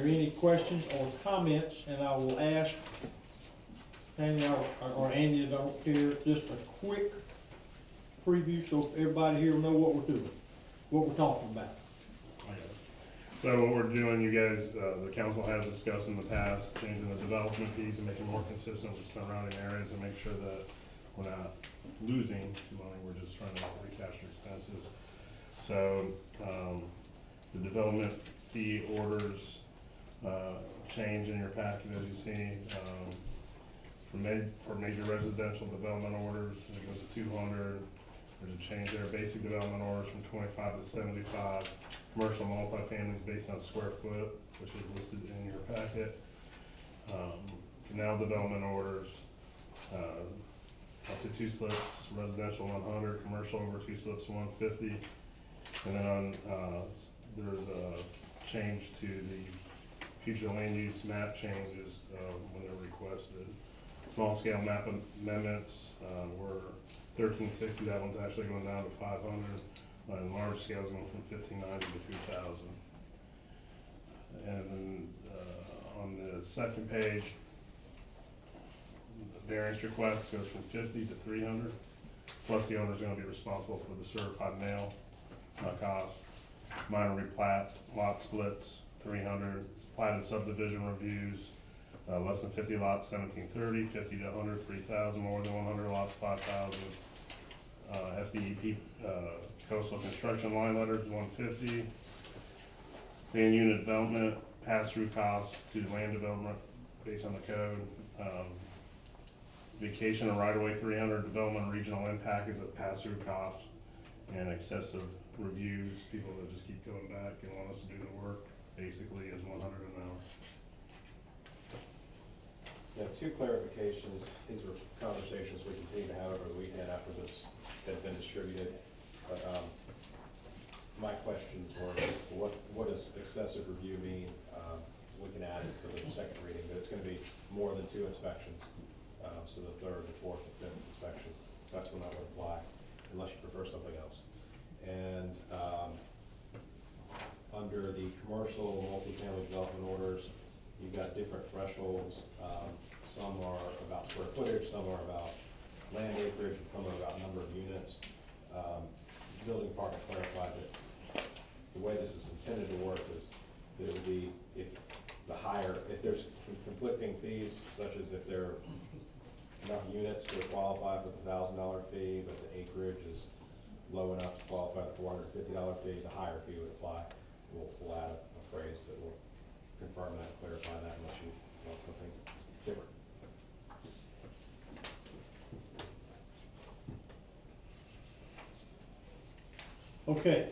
there any questions or comments? And I will ask Tanya or Andy, I don't care, just a quick preview so everybody here will know what we're doing, what we're talking about. So what we're doing, you guys, the council has discussed in the past, changing the development fees and making more consistent with surrounding areas and make sure that we're not losing money, we're just trying to recapture expenses. So, the development fee orders, change in your packet as you see. For major residential development orders, it goes to 200. There's a change there, basic development orders from 25 to 75. Commercial multifamilies based on square foot, which is listed in your packet. Canal development orders, up to 2 slips, residential 100, commercial over 2 slips 150. And then on, there's a change to the future land use map changes when they're requested. Small scale map amendments were 1360, that one's actually going down to 500. And large scale is going from 1590 to 2000. And then on the second page, the variance request goes from 50 to 300. Plus the owner's going to be responsible for the certified mail cost. Minor replat, lot splits, 300. Platted subdivision reviews, less than 50 lots, 1730. 50 to 100, 3,000. More than 100 lots, 5,000. FDEP coastal construction line letters, 150. Land unit development, pass-through costs to land development based on the code. Vacation and right-of-way, 300. Development and regional impact is a pass-through cost. And excessive reviews, people that just keep going back and want us to do the work, basically is 100 an hour. Yeah, 2 clarifications. These were conversations we continue to have over the weekend after this had been distributed. But my questions were, what does excessive review mean? We can add it for the second reading, but it's going to be more than 2 inspections. So the 3rd, the 4th, the 5th inspection. That's when that would apply, unless you prefer something else. And under the commercial multifamily development orders, you've got different thresholds. Some are about square footage, some are about land acreage, and some are about number of units. The building department clarified that the way this is intended to work is that it would be if there's conflicting fees, such as if there are enough units to qualify for the $1,000 fee, but the acreage is low enough to qualify for the $450 fee, the higher fee would apply. We'll add a phrase that will confirm that, clarify that, unless you want something different. Okay,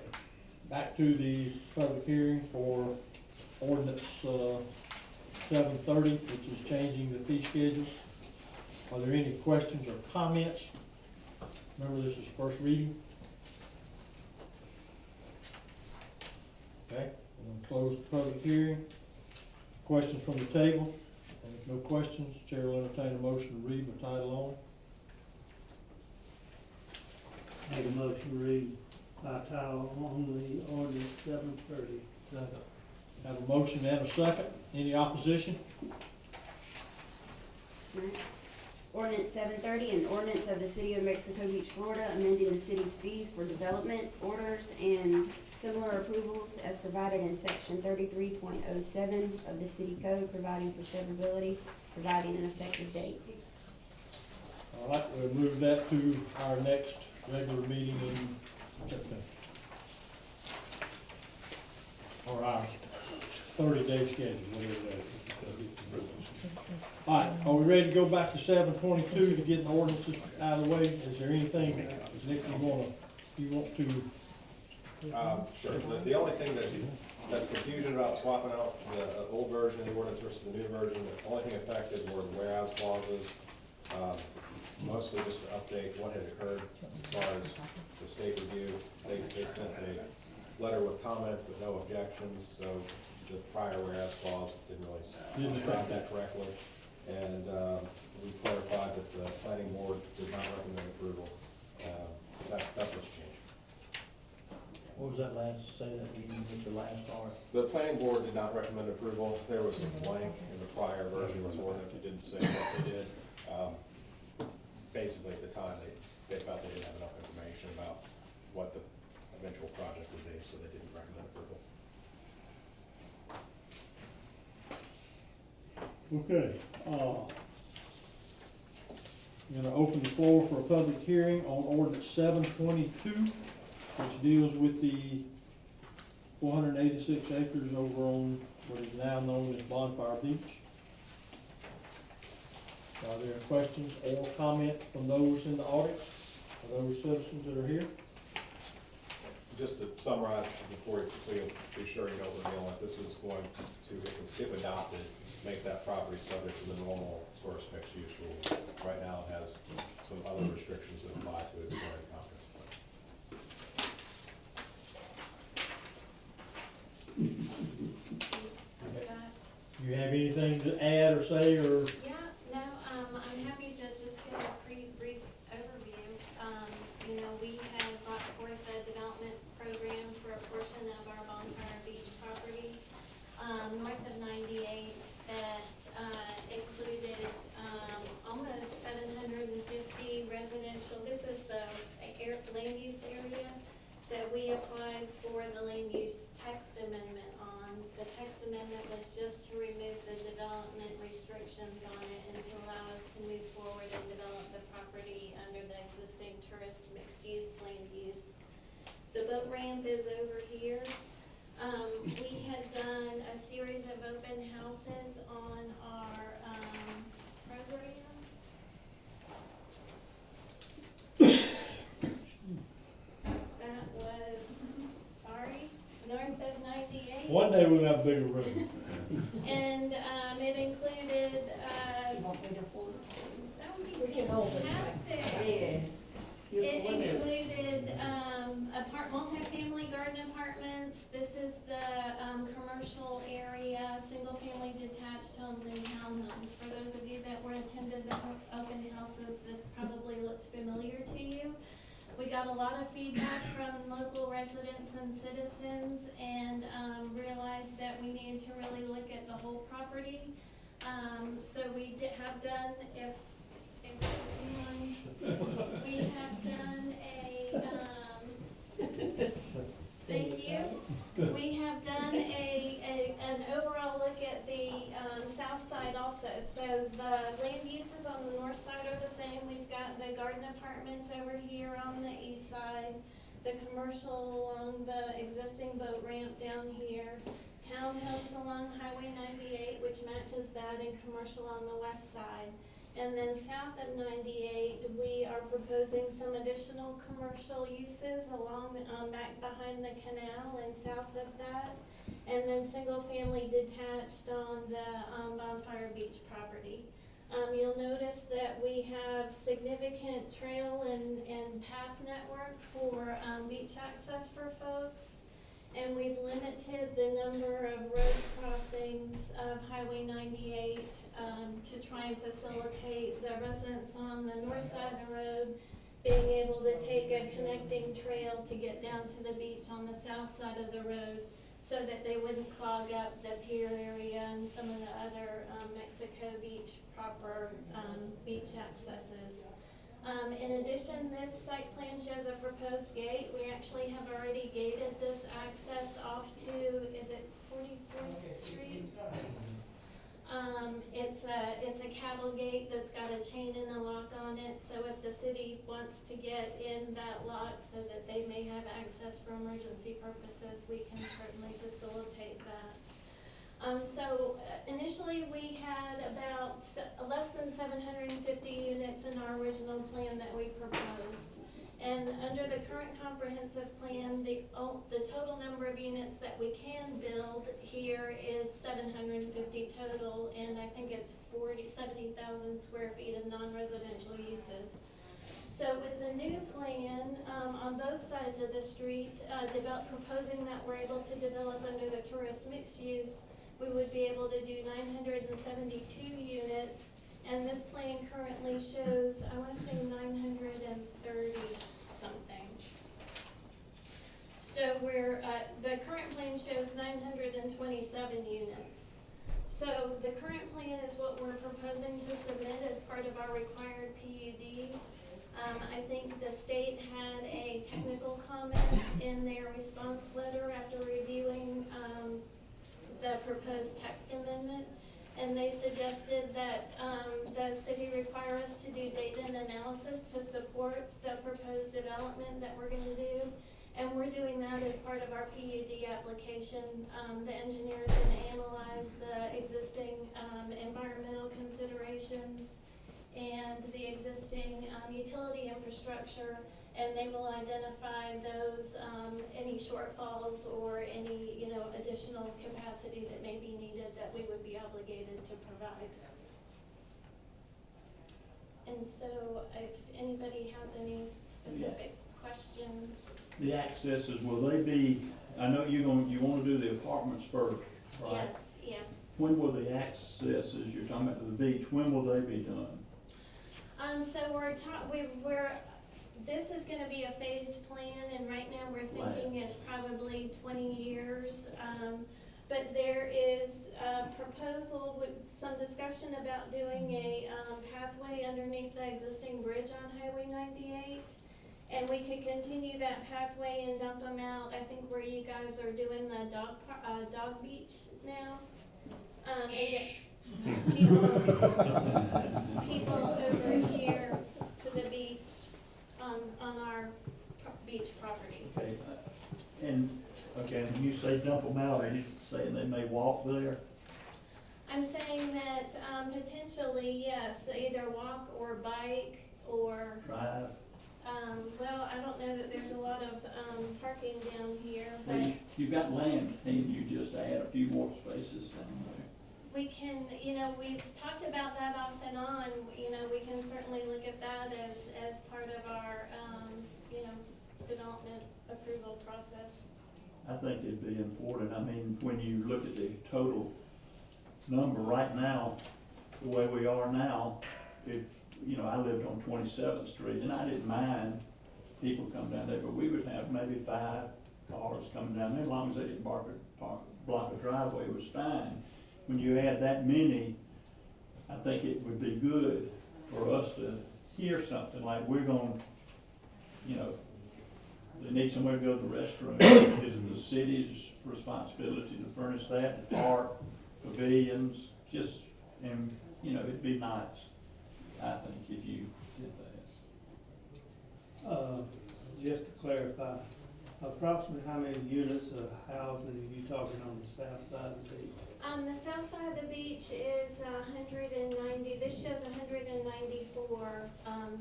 back to the public hearing for ordinance 730, which is changing the fee schedule. Are there any questions or comments? Remember, this is first reading. Okay, I'm going to close the public hearing. Questions from the table? And if no questions, Chair will entertain a motion to read by title only. Make a motion to read by title only, ordinance 730. Second. Have a motion and a second. Any opposition? Ordinance 730, an ordinance of the City of Mexico Beach, Florida, amending the city's fees for development orders and similar approvals as provided in section 33.07 of the city code, providing for severability, providing an effective date. All right, we'll move that to our next regular meeting in September. Or our 30-day schedule, whatever that is. All right, are we ready to go back to 722 to get the ordinances out of the way? Is there anything, Nick, you want to? Sure. The only thing that's confusion about swapping out the old version of the ordinance versus the new version, the only thing affected were the whereas clauses. Mostly just to update what had occurred as far as the state review. They sent a letter with comments but no objections, so the prior whereas clause didn't really describe that correctly. And we clarified that the planning board did not recommend approval. That's what's changed. What was that last, say that again, with the last part? The planning board did not recommend approval. There was some blank in the prior version of this ordinance. It didn't say what they did. Basically, at the time, they felt they didn't have enough information about what the eventual project would be, so they didn't recommend approval. Okay, I'm gonna open the floor for a public hearing on ordinance 722, which deals with the 486 acres over on what is now known as Bonfire Beach. Are there questions or comments from those in the audience, or those citizens that are here? Just to summarize before, so you'll be sure you know what we're dealing with, this is going to, if adopted, make that property subject to the normal tourist mixed use rules. Right now, it has some other restrictions that apply to it during conference. You have anything to add or say, or? Yeah, no, I'm happy to just give a brief overview. You know, we have brought forth a development program for a portion of our Bonfire Beach property, north of 98, that, included, almost 750 residential. This is the land use area that we applied for the land use text amendment on. The text amendment was just to remove the development restrictions on it and to allow us to move forward and develop the property under the existing tourist mixed-use land use. The boat ramp is over here. We had done a series of open houses on our program. That was, sorry, north of 98. One day we'll have a bigger room. And it included, that would be fantastic. It included multifamily garden apartments. This is the commercial area, single-family detached homes and townhomes. For those of you that were attended the open houses, this probably looks familiar to you. We got a lot of feedback from local residents and citizens, and realized that we needed to really look at the whole property. So we have done, if we have done thank you. We have done an overall look at the south side also. So the land uses on the north side are the same. We've got the garden apartments over here on the east side, the commercial along the existing boat ramp down here, townhomes along Highway 98, which matches that, and commercial on the west side. And then south of 98, we are proposing some additional commercial uses along back behind the canal and south of that. And then single family detached on the Bonfire Beach property. You'll notice that we have significant trail and path network for beach access for folks. And we've limited the number of road crossings of Highway 98 to try and facilitate the residents on the north side of the road being able to take a connecting trail to get down to the beach on the south side of the road, so that they wouldn't clog up the pier area and some of the other Mexico Beach proper beach accesses. In addition, this site plan shows a proposed gate. We actually have already gated this access off to, is it 44th Street? It's a cattle gate that's got a chain and a lock on it, so if the city wants to get in that lock so that they may have access for emergency purposes, we can certainly facilitate that. Initially we had about less than 750 units in our original plan that we proposed. And under the current comprehensive plan, the total number of units that we can build here is 750 total, and I think it's 70,000 square feet of non-residential uses. So with the new plan, on both sides of the street, proposing that we're able to develop under the tourist mixed use, we would be able to do 972 units, and this plan currently shows, I want to say 930 something. So So the current plan shows 927 units. So the current plan is what we're proposing to submit as part of our required PUD. I think the state had a technical comment in their response letter after reviewing, the proposed text amendment. And they suggested that, the city require us to do data and analysis to support the proposed development that we're gonna do. And we're doing that as part of our PUD application. The engineer is gonna analyze the existing, environmental considerations and the existing, utility infrastructure, and they will identify those, any shortfalls or any, additional capacity that may be needed that we would be obligated to provide. And so if anybody has any specific questions. The accesses, will they be, I know you wanna do the apartments first, right? Yes, yeah. When will the accesses, you're talking about to the beach, when will they be done? So this is gonna be a phased plan, and right now we're thinking it's probably 20 years. But there is a proposal with some discussion about doing a, pathway underneath the existing bridge on Highway 98. And we could continue that pathway and dump them out, I think where you guys are doing the dog beach now. And people over here to the beach on our beach property. Okay, okay, when you say dump them out, are you saying they may walk there? I'm saying that, potentially, yes, either walk or bike or, Drive? well, I don't know that there's a lot of, parking down here, Well, but you've got land, and you just add a few more spaces down there. we can, we've talked about that off and on, we can certainly look at that as part of our, development approval process. I think it'd be important, I mean, when you look at the total number right now, the way we are now, if, I lived on 27th Street, and I didn't mind people coming down there, but we would have maybe 5 cars coming down there, as long as they didn't block a driveway, it was fine. When you add that many, I think it would be good for us to hear something like, we're gonna, they need somewhere to go to the restroom. Is it the city's responsibility to furnish that, park, pavilions, and, it'd be nice, I think, if you did that. Just to clarify, approximately how many units of housing are you talking on the south side of the beach? The south side of the beach is 190, this shows 194,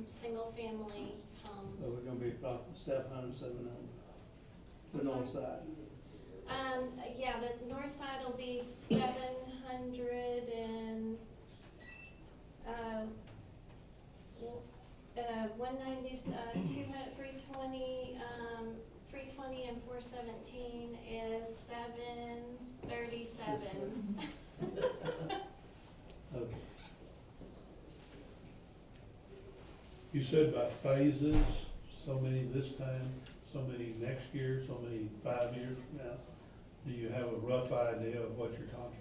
single-family homes. So we're gonna be approximately 700, 700, the I'm north sorry? side. Yeah, the north side will be 700 and, 190, 200, 320, 320 and 417 is 737. Okay. You said by phases, so many this time, so many next year, so many 5 years from now. Do you have a rough idea of what you're talking about?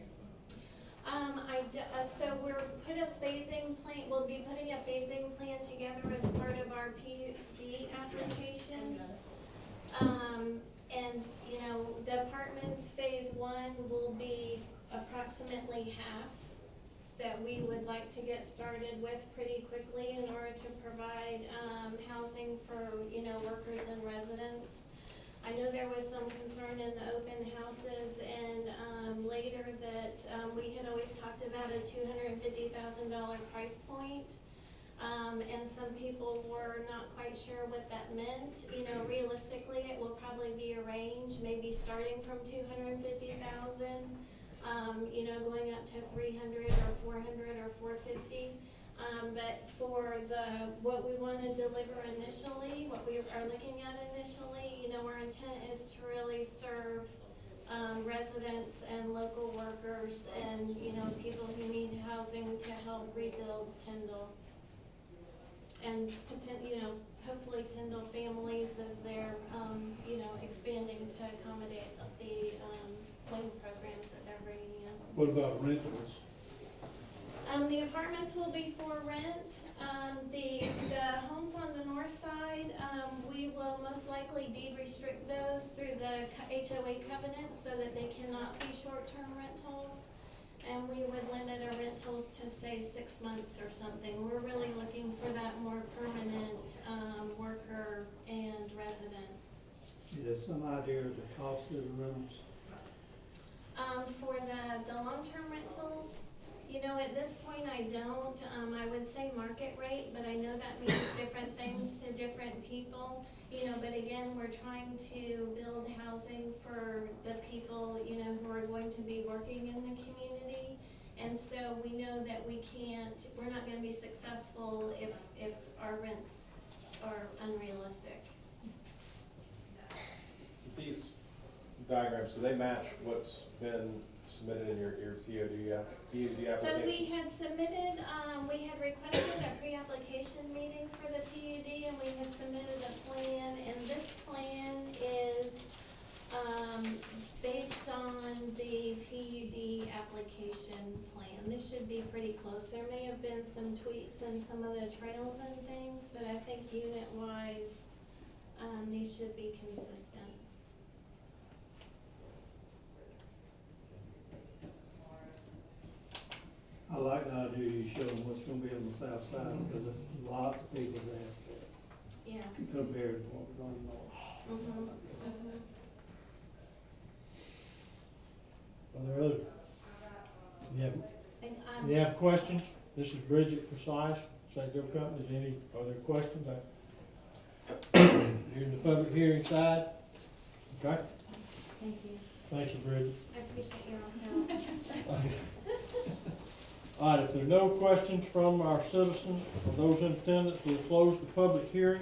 So we'll be putting a phasing plan together as part of our PUD application. And, the apartments phase 1 will be approximately half that we would like to get started with pretty quickly in order to provide, housing for, workers and residents. I know there was some concern in the open houses and, later that, we had always talked about a $250,000 price point. And some people were not quite sure what that meant. Realistically, it will probably be a range, maybe starting from 250,000, going up to 300 or 400 or 450. But for what we want to deliver initially, what we are looking at initially, our intent is to really serve residents and local workers and, people who need housing to help rebuild Tyndall. and hopefully Tyndall families as they're, expanding to accommodate the, wing programs that they're bringing in. What about rentals? The apartments will be for rent. The homes on the north side, we will most likely deed restrict those through the HOA covenant so that they cannot be short-term rentals. And we would limit a rental to say 6 months or something. We're really looking for that more permanent, worker and resident. There's some idea of the cost of the rooms. For the long-term rentals, at this point I don't, I would say market rate, but I know that means different things to different people. But again, we're trying to build housing for the people, who are going to be working in the community. And so we know that we're not gonna be successful if our rents are unrealistic. These diagrams, do they match what's been submitted in your POD application? So we had submitted, we had requested a pre-application meeting for the PUD, and we had submitted a plan, and this plan is, based on the PUD application plan. This should be pretty close. There may have been some tweaks in some of the trails and things, but I think unit-wise, these should be consistent. I like the idea you show them what's gonna be on the south side, because lots of people ask that, Yeah. compared to what we're going north. Mm-hmm. Are there other, And you have questions? This is Bridget Precise, St. Joe Company. Are there questions? You're in the public hearing side? Okay, Thank you. thank you, Bridget. I appreciate your all's help. All right, if there are no questions from our citizens or those in attendance, we'll close the public hearing.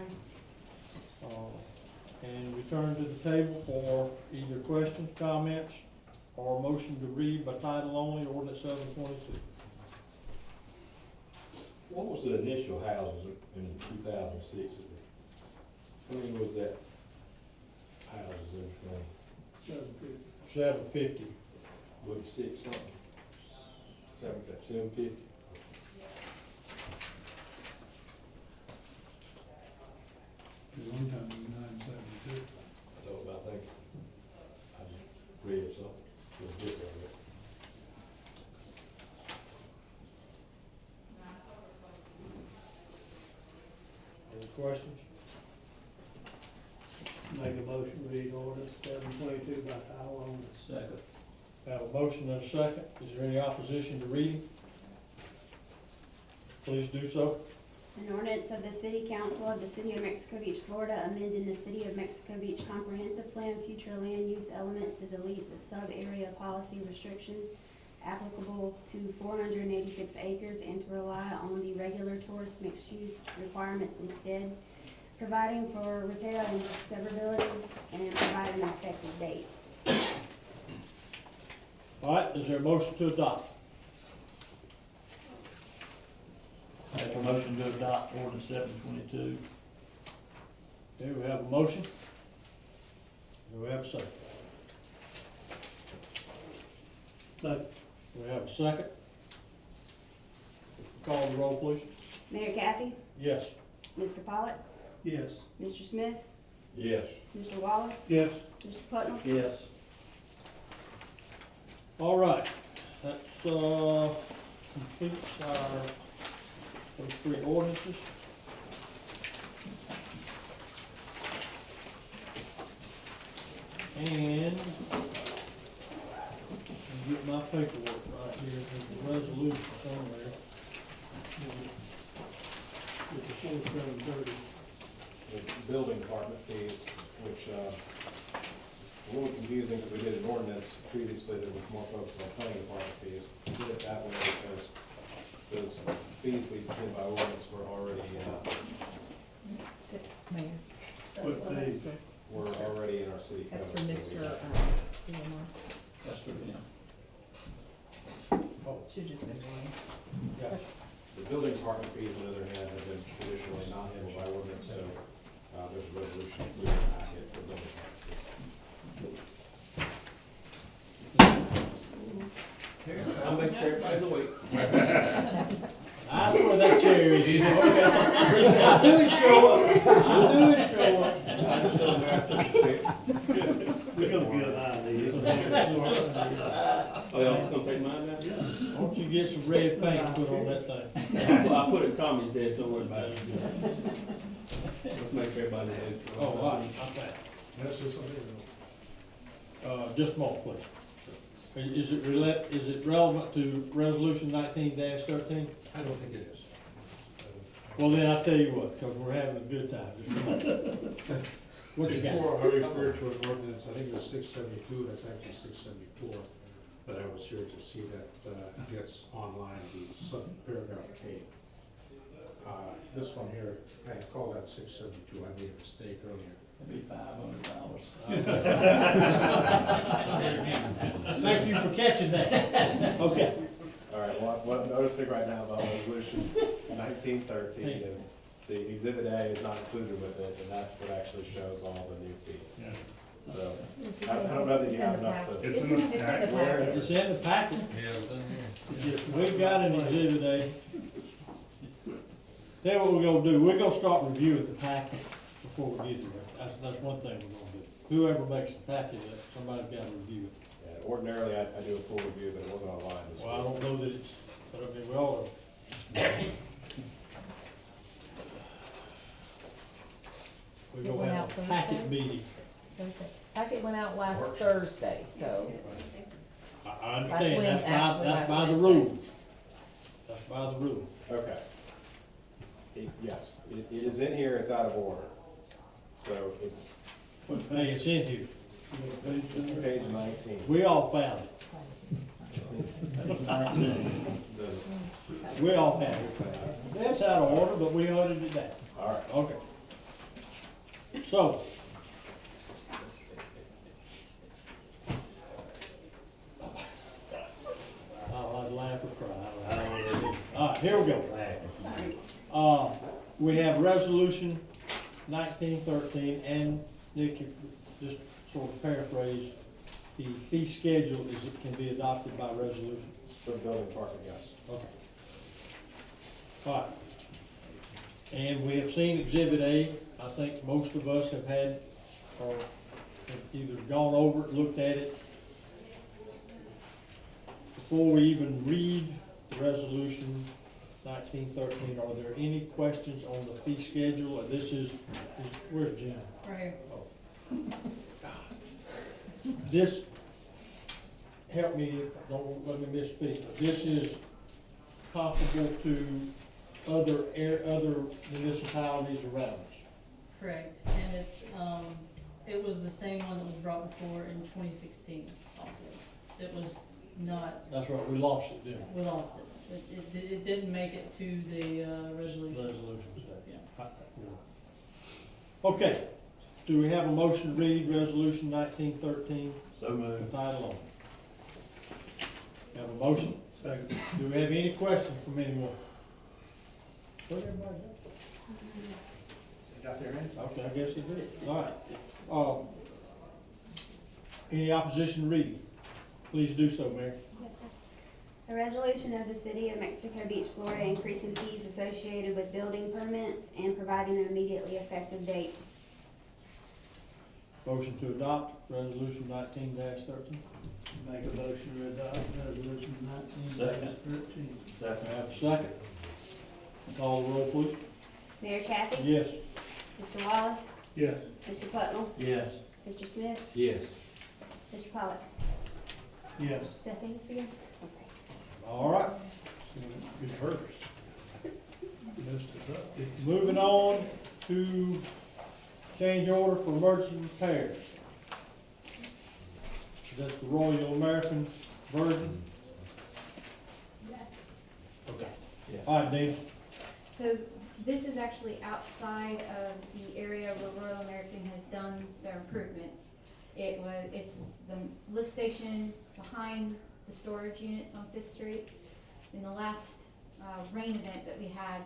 And return to the table for either questions, comments, or a motion to read by title only, ordinance 722. What was the initial houses in 2006? How many was that houses in from? 750. Was it 6 something? 750? One time it was 972. So I think, I just read something, it was different. Any questions? Make a motion to read ordinance 722 by title only. Second. Have a motion and a second. Is there any opposition to reading? Please do so. An ordinance of the City Council of the City of Mexico Beach, Florida, amending the City of Mexico Beach Comprehensive Plan future land use element to delete the sub-area policy restrictions applicable to 486 acres and to rely on the regular tourist mixed-use requirements instead, providing for repair and severability, and providing an effective date. All right, is there a motion to adopt? Make a motion to adopt ordinance 722. Okay, we have a motion. Do we have a second? Second. We have a second. Call the roll, please. Mayor Kathy, Yes. Mr. Pollock, Yes. Mr. Smith, Yes. Mr. Wallace, Yes. Mr. Putnam. Yes. All right, that completes our those three ordinances. And get my paperwork right here, there's a resolution somewhere. With the 4730. The building department fees, which, is a little confusing because we did an ordinance previously that was more focused on planning department fees. We did it that way because those fees we did by ordinance were already, Mayor. What page? were already in our city code. That's for so we Mr. got- DeLamar. That's for him. Oh, Should just been one. yeah. The building department fees, on the other hand, have been traditionally not handled by ordinance, so, there's a resolution included in the packet for building department fees. I'll make sure everybody's awake. I know where that chair is. Okay. I knew it'd show up. I knew it'd show up. I just showed her. We're gonna get out of these. Oh, y'all gonna take mine now? Why don't you get some red paint put on that thing? I'll put it in Tommy's desk, don't worry about it. Let's make sure everybody has. Oh, all right, okay. That's just something. Just a moment, please. Is it relevant to resolution 19-13? I don't think it is. Well, then I'll tell you what, because we're having a good time. Just a moment. What you got? Before I referred to an ordinance, I think it was 672, that's actually 674, but I was here to see that gets online, the sub-paragraph K. This one here, I called that 672, I made a mistake earlier. It'd be $500. Thank you for catching that. Okay. All right, well, what I'm noticing right now about resolution 1913 is the exhibit A is not included with it, and that's what actually shows all the new fees. Yeah. So, I don't know that you have enough to. It's in the packet. Where is It's it? in the packet. Yeah, it's in here. We've got an exhibit A. Then what we're gonna do, we're gonna start reviewing the packet before we get there. That's one thing we're gonna do. Whoever makes the packet, somebody's gotta review it. Yeah, ordinarily, I do a full review, but it wasn't online this week. Well, I don't know that it's, but I mean, we all. We're It gonna went have out a packet Thursday? meeting. Thursday. Packet went out last Thursday, so. I understand, Wed- that's actually, by the last Wednesday. rules. That's by the rules. Okay. Yes, it is in here, it's out of order. So it's Hey, it's in here. page 19. We all found it. The- We all have it. That's out of order, but we ordered it down. All right. Okay. So. I'd laugh or cry. I don't know what it is. All right, here we go. We have resolution 1913, and Nick, just sort of paraphrase, the fee schedule is, it can be adopted by resolution. For the building department, yes. Okay. All right. And we have seen Exhibit A. I think most of us have had, or have either gone over it, looked at it. Before we even read the resolution 1913, are there any questions on the fee schedule? This is where's Jim? Right. This, help me, don't let me misspeak, this is comparable to other municipalities around us. Correct, and it was the same one that was brought before in 2016 also. It was not, That's right, we lost it, didn't we lost it. It didn't make it to the we? resolution. Resolution stage. Yeah. Okay, do we have a motion to read resolution 1913, So moved. the title only? Have a motion? Second. Do we have any questions from anyone? Where'd everybody go? Got their answer. Okay, I guess it did. All right. Any opposition to reading? Please do so, Mary. Yes, sir. A resolution of the City of Mexico Beach, Florida, increasing fees associated with building permits and providing an immediately effective date. Motion to adopt resolution 19-13. Make a motion to adopt resolution 19-13. Second. Have a second. Call the roll, please. Mayor Kathy? Yes. Mr. Wallace? Yes. Mr. Putnell? Yes. Mr. Smith? Yes. Mr. Pollak? Yes. Did I say this again? Okay. All right. Good first. Messed us up. Moving on to change order for emergency repairs. That's the Royal American version. Yes. Okay. Yeah. All right, Dean. So this is actually outside of the area where Royal American has done their improvements. It's the lift station behind the storage units on Fifth Street. In the last rain event that we had,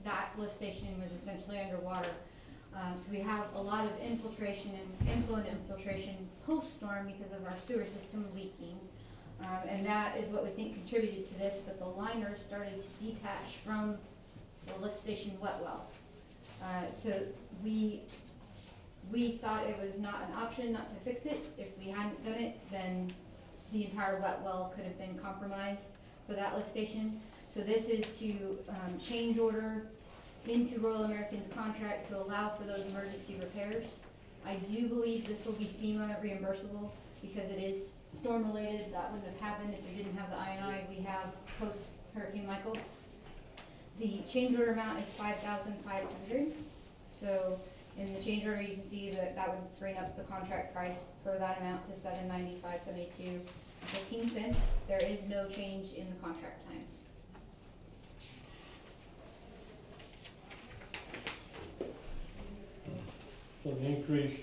that lift station was essentially underwater. So we have a lot of infiltration and influent infiltration post-storm because of our sewer system leaking. And that is what we think contributed to this, but the liner started to detach from the lift station wet well. So we thought it was not an option not to fix it. If we hadn't done it, then the entire wet well could have been compromised for that lift station. So this is to change order into Royal American's contract to allow for those emergency repairs. I do believe this will be FEMA reimbursable because it is storm related. That wouldn't have happened if we didn't have the I&I we have post Hurricane Michael. The change order amount is $5,500. So in the change order, you can see that that would bring up the contract price for that amount to $795.72.15. There is no change in the contract times. So the increase,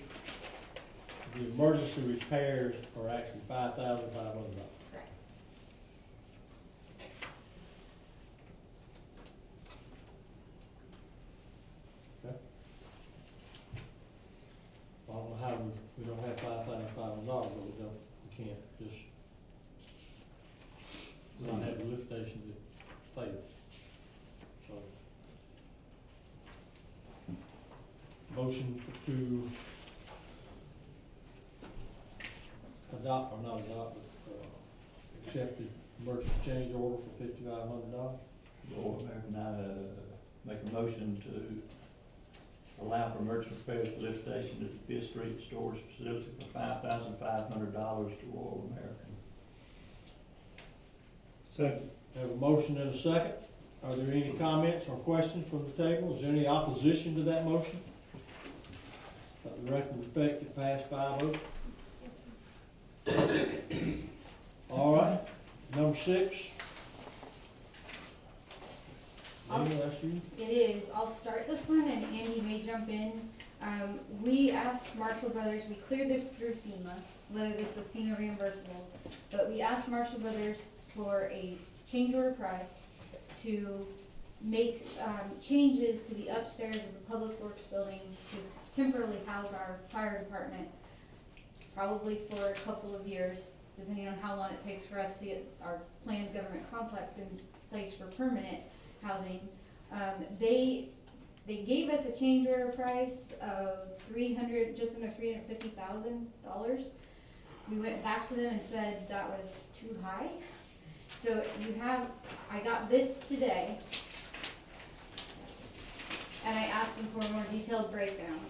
the emergency repairs are actually $5,500. Correct. Okay. I don't know how we don't have $5,500, but we can't just not have a lift station that fails. So, motion to adopt, or not adopt, but accept the emergency change order for $5,500. Royal American, make a motion to allow for emergency repairs to lift station at the Fifth Street Storage Facility for $5,500 to Royal American. Second. Have a motion and a second. Are there any comments or questions from the table? Is there any opposition to that motion? Let the record reflect it passed 5-0. All right, number 6. Dana, that's you. It is. I'll start this one and Andy may jump in. We asked Marshall Brothers, we cleared this through FEMA, whether this was FEMA reimbursable, but we asked Marshall Brothers for a change order price to make changes to the upstairs of the Public Works building to temporarily house our fire department, probably for a couple of years, depending on how long it takes for us to get our planned government complex in place for permanent housing. They gave us a change order price of just under $350,000. We went back to them and said that was too high. So I got this today, and I asked them for a more detailed breakdown.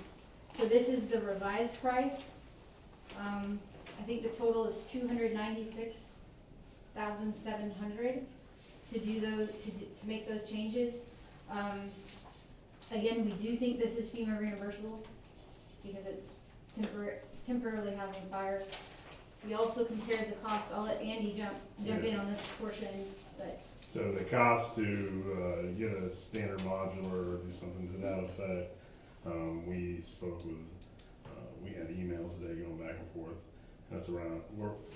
So this is the revised price. I think the total is $296,700 to do those, to make those changes. Again, we do think this is FEMA reimbursable because it's temporarily housing fire. We also compared the cost. I'll let Andy jump in on this portion, but. So the cost to get a standard modular or do something to that effect, we spoke with, we had emails today going back and forth. And that's around,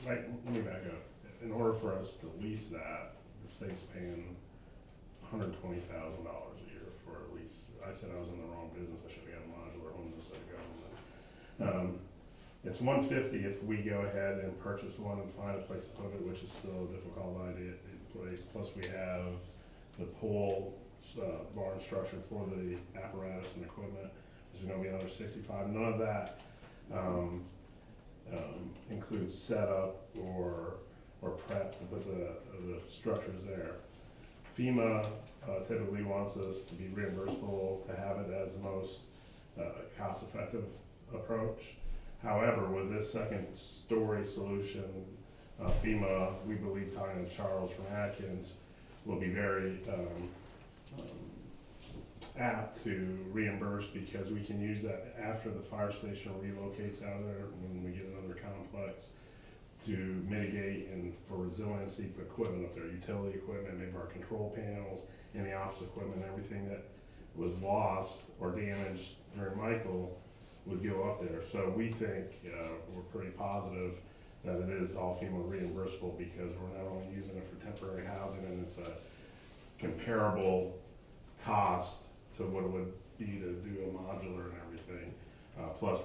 let me back up. In order for us to lease that, the state's paying $120,000 a year for a lease. I said I was in the wrong business. I should have got a modular home instead of government. It's $150 if we go ahead and purchase one and find a place to put it, which is still a difficult idea in place. Plus we have the pole barn structure for the apparatus and equipment, which is gonna be another $65. None of that includes setup or prep to put the structures there. FEMA typically wants us to be reimbursable, to have it as the most cost-effective approach. However, with this second story solution, FEMA, we believe, talking to Charles from Atkins, will be very apt to reimburse because we can use that after the fire station relocates out of there when we get another complex to mitigate and for resiliency equipment up there, utility equipment, maybe our control panels, any office equipment, everything that was lost or damaged during Michael would go up there. So we think we're pretty positive that it is all FEMA reimbursable because we're not only using it for temporary housing and it's comparable cost to what it would be to do a modular and everything. Plus,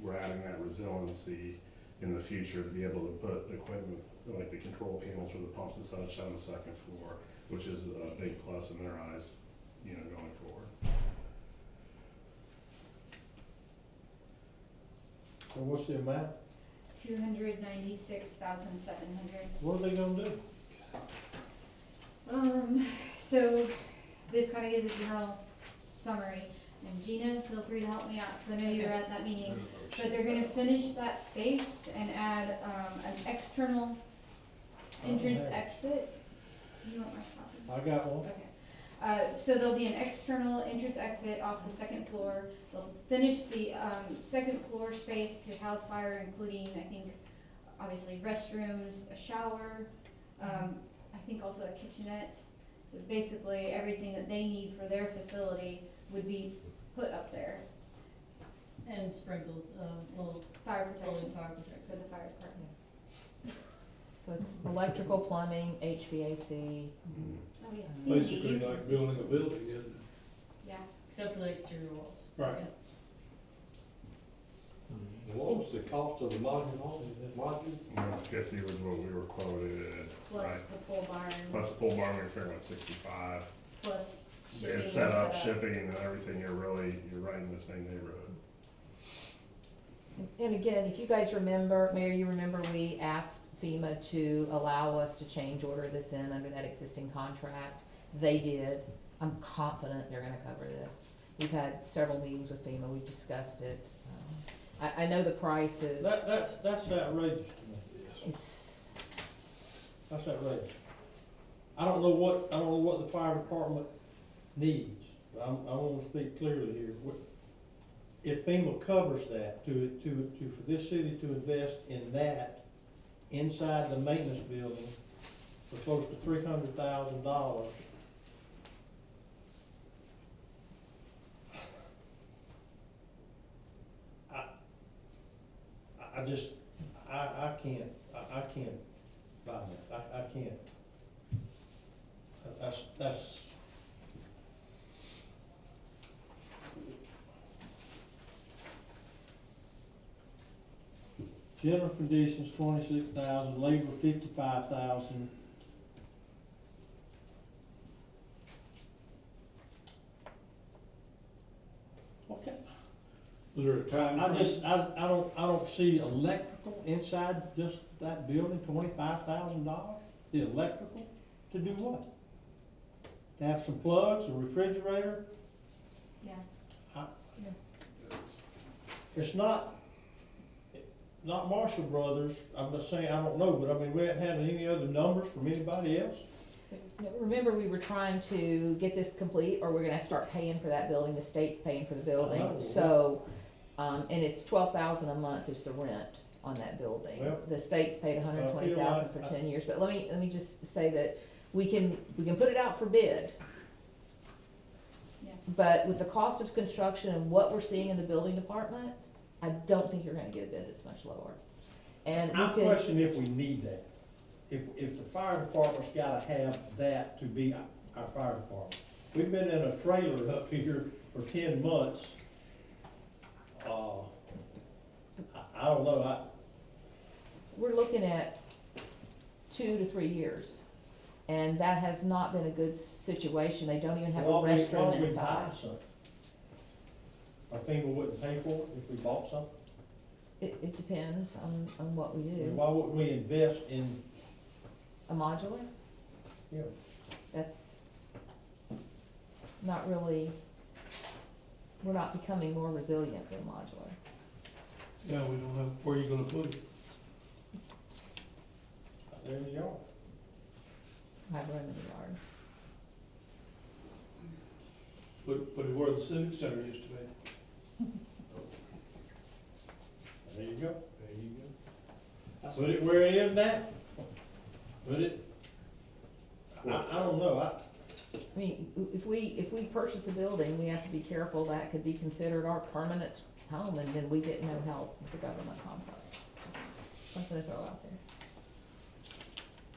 we're adding that resiliency in the future to be able to put equipment, like the control panels for the pumps and such on the second floor, which is a big plus in their eyes, you know, going forward. So what's the amount? $296,700. What are they gonna do? So this kind of gives a general summary, and Gina, feel free to help me out, because I know you were at that meeting. But they're gonna finish that space and add, an external entrance Oh, nice. exit. Do you want my copy? I got one. Okay. So there'll be an external entrance exit off the second floor. They'll finish the, second floor space to house fire, including, I think, obviously restrooms, a shower, I think also a kitchenette. So basically, everything that they need for their facility would be put up there. And sprinkled, well, Fire fully protection, fire protection. so the fire department. So it's electrical, plumbing, HVAC. Oh, yes. Basically like building a building, isn't it? Yeah. Except for the exterior walls. Right. Yeah. And what was the cost of the module home, that module? 50 was what we were quoted, Plus right? the pole barn, Plus the pole barn, we were figuring about 65. plus shipping. It's set up, shipping and everything, you're right in the same neighborhood. And again, if you guys remember, Mayor, you remember we asked FEMA to allow us to change order this in under that existing contract. They did. I'm confident they're gonna cover this. We've had several meetings with FEMA, we've discussed it. I know the price is, That's outrageous to me. That's outrageous. I don't know what the fire department needs. I wanna speak clearly here. If FEMA covers that, for this city to invest in that inside the maintenance building for close to $300,000. I can't buy that. I can't. That's. General conditions, 26,000, labor, 55,000. Okay. Was there a time? I don't see electrical inside just that building, $25,000? The electrical, to do what? To have some plugs, a refrigerator? Yeah. It's not Marshall Brothers, I'm just saying, I don't know, but I mean, we haven't had any other numbers from anybody else? remember we were trying to get this complete, or we're gonna start paying for that building, the state's paying for the building. I know. So, and it's $12,000 a month is the rent on that building. Well, The state's paid $120,000 for like 10 years, but let me just say that we can put it out for bid. Yeah. But with the cost of construction and what we're seeing in the building department, I don't think you're gonna get a bid that's much lower. And we I could, question if we need that. If the fire department's gotta have that to be our fire department. We've been in a trailer up here for 10 months. I don't know, we're looking at 2 to 3 years. And that has not been a good situation. They don't even have a why don't restroom we buy inside. something? Our FEMA wouldn't pay for it if we bought something? It depends on what we do. Why wouldn't we invest in, A modular, you know, that's not really, we're not becoming more resilient than modular. Yeah, we don't have, where you gonna put it? out there in the yard? Have room in the yard. Put it where the civic center used to be. There you go. There you go. Put it where it is now. Put it, I don't know, I mean, if we purchase a building, we have to be careful that could be considered our permanent home, and then we get no help with the government complex. Just something to throw out there.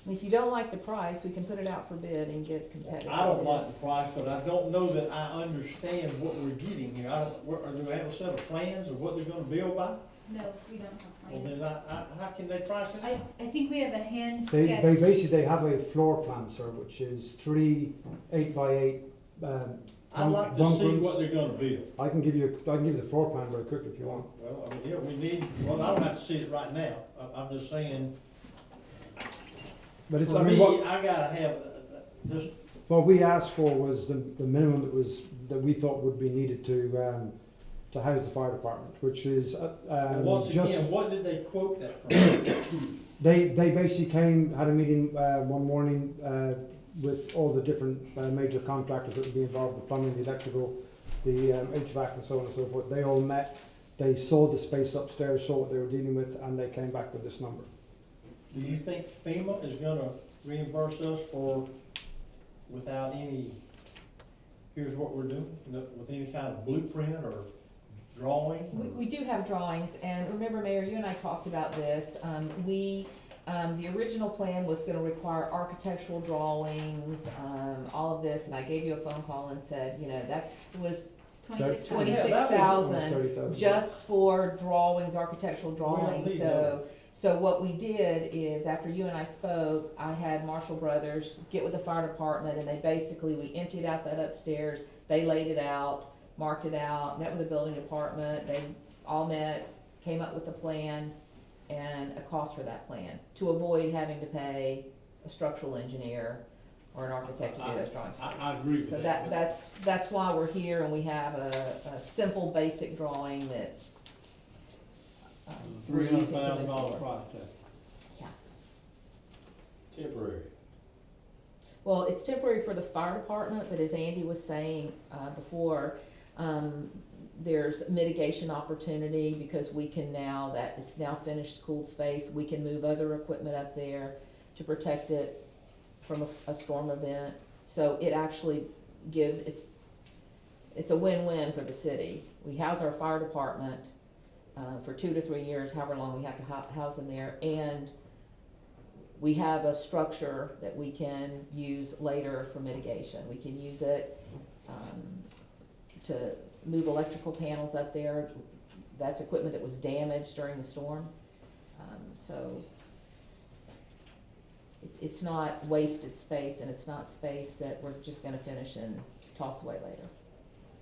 If you don't like the price, we can put it out for bid and get competitive. I don't like the price, but I don't know that I understand what we're getting here. I don't, do they have a set of plans of what they're gonna build by? No, we don't have Well, plans. then how can they price it? I think we have a hand They sketch. basically, they have a floor plan, sir, which is 3 8x8, I'd like to bunk see rooms. what they're gonna build. I can give you the floor plan very quickly if you want. Well, I mean, yeah, we need, well, I don't have to see it right now. I'm just saying, But it's, for I mean, me, what, I gotta have, just, what we asked for was the minimum that we thought would be needed to house the fire department, which is, once just, again, what did they quote that from? they basically came, had a meeting, one morning, with all the different, major contractors that would be involved, the plumbing, the electrical, the, HVAC and so on and so forth. They all met, they saw the space upstairs, saw what they were dealing with, and they came back with this number. Do you think FEMA is gonna reimburse us for, without any, here's what we're doing, with any kind of blueprint or drawing? We do have drawings, and remember, Mayor, you and I talked about this. The original plan was gonna require architectural drawings, all of this, and I gave you a phone call and said, you know, that was 26 26,000 $30,000. just for drawings, architectural We don't drawings, need so what we did is, after you and I spoke, I had Marshall Brothers get with the fire department, and we emptied out that upstairs, they laid it out, marked it out, met with the building department, they all met, came up with a plan and a cost for that plan, to avoid having to pay a structural engineer or an architect to do those drawings. I agree with So that. that's why we're here, and we have a simple, basic drawing that, we're using to move $300,000 forward. price tag. Temporary. Well, it's temporary for the fire department, but as Andy was saying, before, there's mitigation opportunity, because we can now, that it's now finished school space, we can move other equipment up there to protect it from a storm event. So it actually it's a win-win for the city. We house our fire department, for 2 to 3 years, however long we have to house them there, and we have a structure that we can use later for mitigation. We can use it, to move electrical panels up there. That's equipment that was damaged during the storm. So it's not wasted space, and it's not space that we're just gonna finish and toss away later.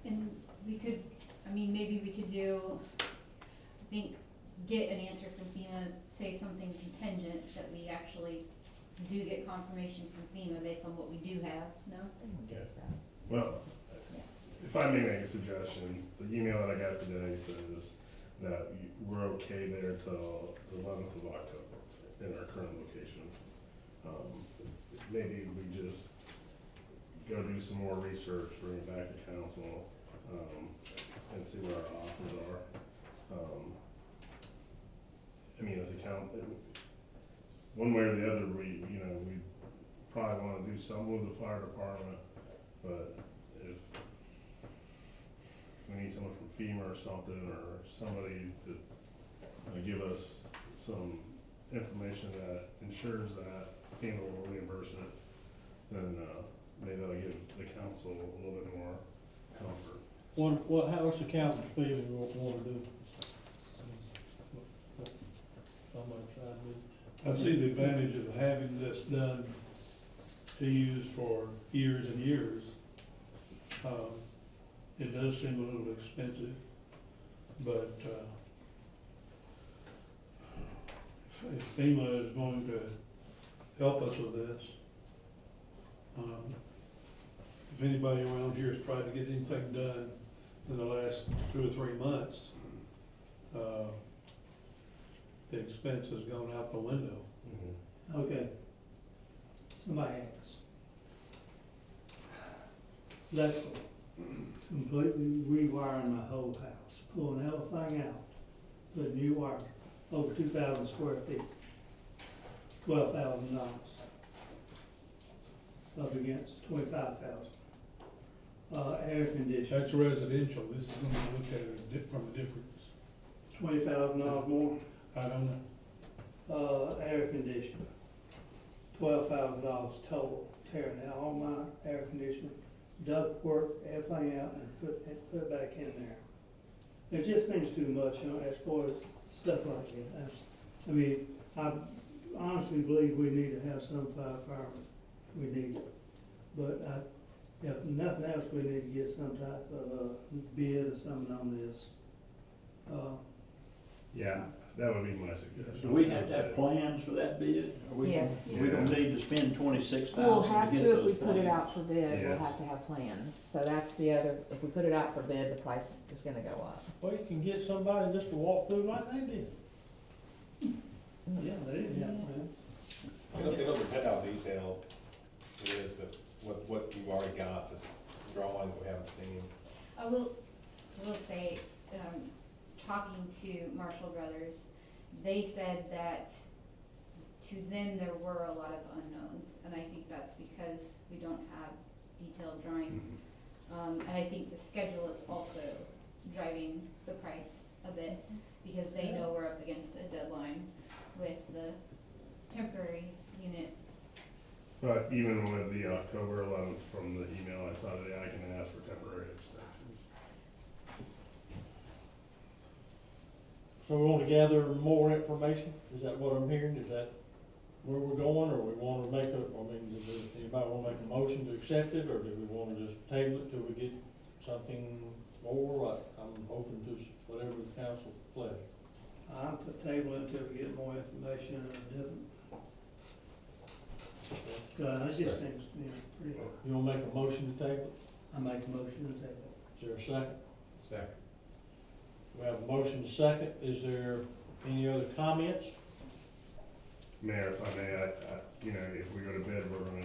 And we could, maybe we could do, I think, get an answer from FEMA, say something contingent, that we actually do get confirmation from FEMA based on what we do have, no? Well, if I may make a suggestion, the email that I got today says that we're okay there till the 11th of October in our current location. Maybe we just go do some more research, bring it back to council, and see what our options are. If the one way or the other, we probably wanna do something with the fire department, but if we need someone from FEMA or something, or somebody to give us some information that ensures that FEMA will reimburse it, then maybe that'll give the council a little bit more comfort. What's the council's feeling wanna do? How much I see the advantage of having this done to use for years and years. It does seem a little expensive, but, if FEMA is going to help us with this, if anybody around here has tried to get anything done in the last 2 or 3 months, the expense has gone out the window. Okay. Somebody asks. Electrical, completely rewiring my whole house, pulling everything out, putting new wire, over 2,000 square feet, $12,000. Up against 25,000. Air conditioning, That's residential, this is gonna be looked at it from a difference. $20,000 more. I don't know. Air conditioner, $12,000 total, tearing out all my air conditioning, duct work, everything out and put it back in there. It just seems too much, you know, as far as stuff like that. I mean, I honestly believe we need to have some firemen. We need it. But if nothing else, we need to get some type of bid or something on this. Yeah, that would be my suggestion. Do we have to have plans for that bid? Or we- Yes. We don't need to spend 26,000 We'll to have get to, if those we put it plans. out for bid, we'll Yes. have to have plans. So that's the other, if we put it out for bid, the price is gonna go up. Well, you can get somebody just to walk through like they did. Yeah, they didn't have plans. It'll depend how detailed it is, that what you've already got, this drawing that we haven't seen. I will say, talking to Marshall Brothers, they said that to them there were a lot of unknowns, and I think that's because we don't have detailed drawings. And I think the schedule is also driving the price a bit, because they know we're up against a deadline with the temporary unit. But even with the October 11th from the email I saw today, I can ask for temporary extensions. So we wanna gather more information? Is that what I'm hearing? Is that where we're going, or we wanna make a, I mean, does anybody wanna make a motion to accept it, or do we wanna just table it till we get something more? I'm open to whatever the council pleasure. I'll put table until we get more information and a different. It just seems, you know, pretty, You wanna make a motion to table it? I make a motion to table. Is there a second? Second. We have a motion to second. Is there any other comments? Mayor, if I may, you know, if we go to bid, we're gonna,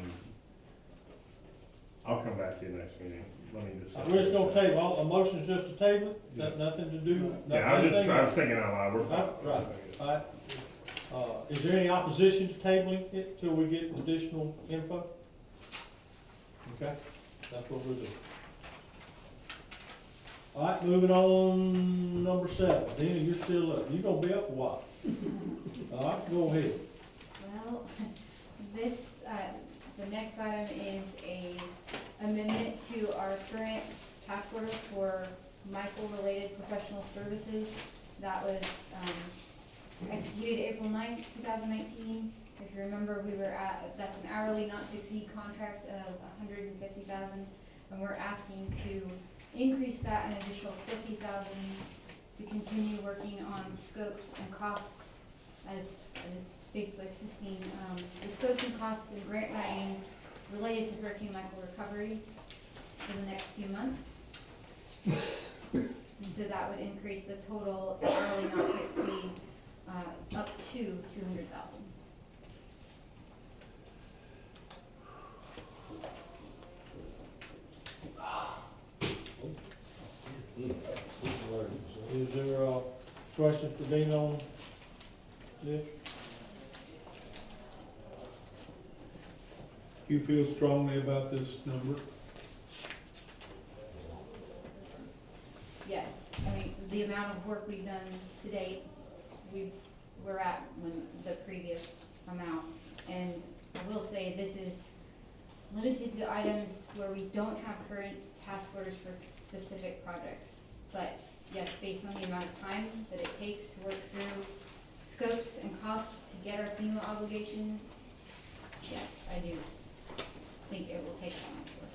I'll come back to you next meeting. Let me discuss. We're just gonna table, a motion's just to table it? Got nothing to do? Yeah, I was thinking out loud, we're fine. Right, right. Is there any opposition to tabling it till we get additional info? Okay, that's what we'll do. All right, moving on, number 7. Dina, you're still up. You gonna be up a while. All right, go ahead. Well, this, the next item is a amendment to our current task order for Michael-related professional services. That was, executed April 9th, 2019. If you remember, we were at, that's an hourly not to exceed contract of $150,000, and we're asking to increase that an additional $50,000 to continue working on scopes and costs as basically assisting the scopes and costs and grant writing related to Hurricane Michael recovery for the next few months. And so that would increase the total hourly not to exceed up to $200,000. Is there a question for Dean on this? You feel strongly about this number? Yes, I mean, the amount of work we've done to date, we're at the previous amount. And I will say, this is limited to items where we don't have current task orders for specific projects. But yes, based on the amount of time that it takes to work through scopes and costs to get our FEMA obligations, yes, I do think it will take that much work.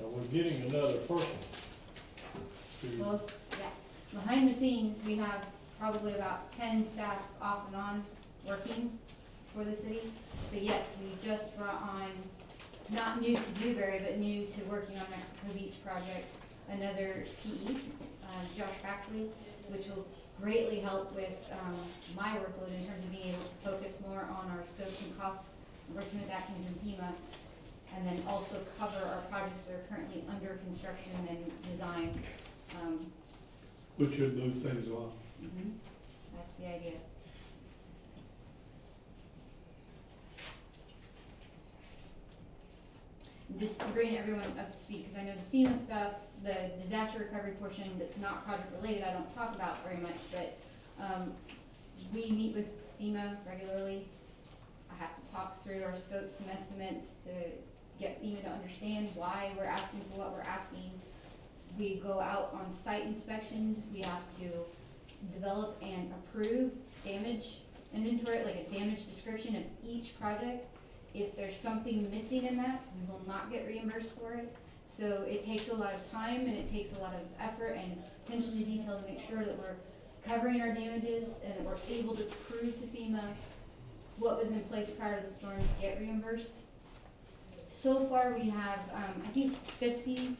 We're getting another person to, Well, yeah, behind the scenes, we have probably about 10 staff off and on working for the city. But yes, we just brought on, not new to Dewberry, but new to working on Mexico Beach projects, another PE, Josh Baxley, which will greatly help with my workload in terms of being able to focus more on our scopes and costs, working with Atkins and FEMA, and then also cover our projects that are currently under construction and design. Which should move things along. That's the idea. just to bring everyone up to speed, because I know the FEMA stuff, the disaster recovery portion that's not project related, I don't talk about very much, but, we meet with FEMA regularly. I have to talk through our scopes and estimates to get FEMA to understand why we're asking for what we're asking. We go out on site inspections, we have to develop and approve damage inventory, like a damage description of each project. If there's something missing in that, we will not get reimbursed for it. So it takes a lot of time and it takes a lot of effort and attention to detail to make sure that we're covering our damages and that we're able to prove to FEMA what was in place prior to the storm to get reimbursed. So far, we have, I think 50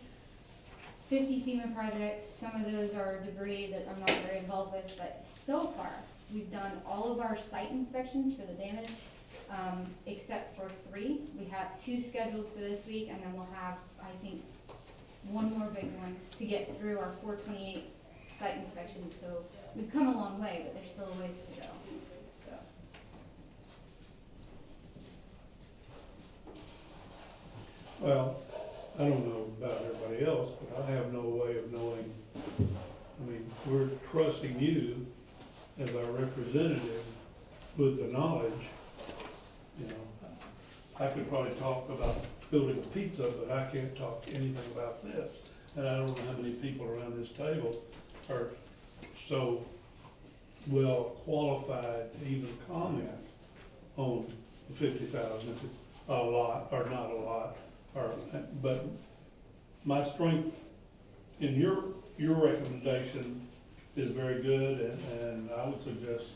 FEMA projects. Some of those are debris that I'm not very involved with, but so far, we've done all of our site inspections for the damage, except for 3. We have 2 scheduled for this week, and then we'll have, I think, 1 more big one to get through our 428 site inspections. So we've come a long way, but there's still a ways to go. So. Well, I don't know about everybody else, but I have no way of knowing. I mean, we're trusting you as our representative with the knowledge. You know, I could probably talk about building a pizza, but I can't talk anything about this. And I don't know how many people around this table are so well qualified to even comment on the 50,000, if it's a lot or not a lot. But my strength in your recommendation is very good, and I would suggest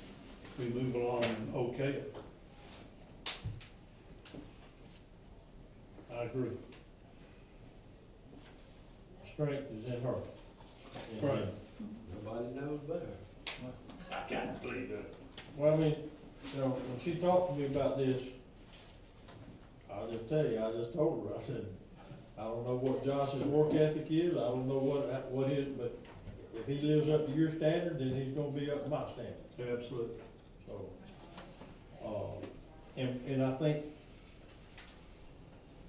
we move along and okay it. I agree. Strength is in her. Right. Nobody knows better. I can't believe that. Well, I mean, you know, when she talked to me about this, I'll just tell you, I just told her, I said, I don't know what Josh's work ethic is, I don't know what his, but if he lives up to your standard, then he's gonna be up to my standard. Absolutely. So, and I think,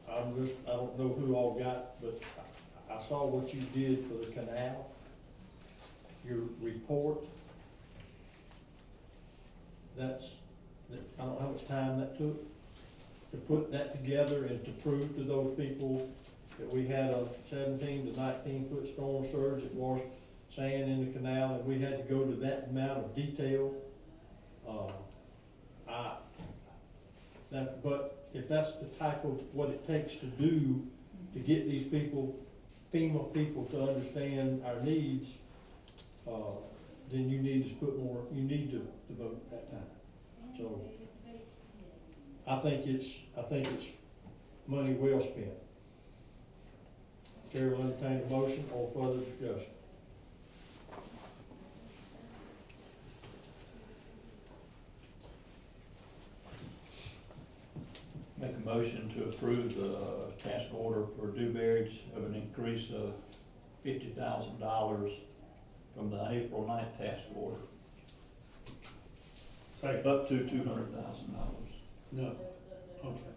I don't know who all got, but I saw what you did for the canal, your report. I don't know how much time that took to put that together and to prove to those people that we had a 17 to 19 foot storm surge that washed sand in the canal, and we had to go to that amount of detail. But if that's the type of what it takes to do to get these people, FEMA people, to understand our needs, then you need to put more, you need to devote that time. So I think it's money well spent. Chair will entertain a motion or further discussion. Make a motion to approve the task order for Dewberry's of an increase of $50,000 from the April 9th task order, Second. up to $200,000 No, okay,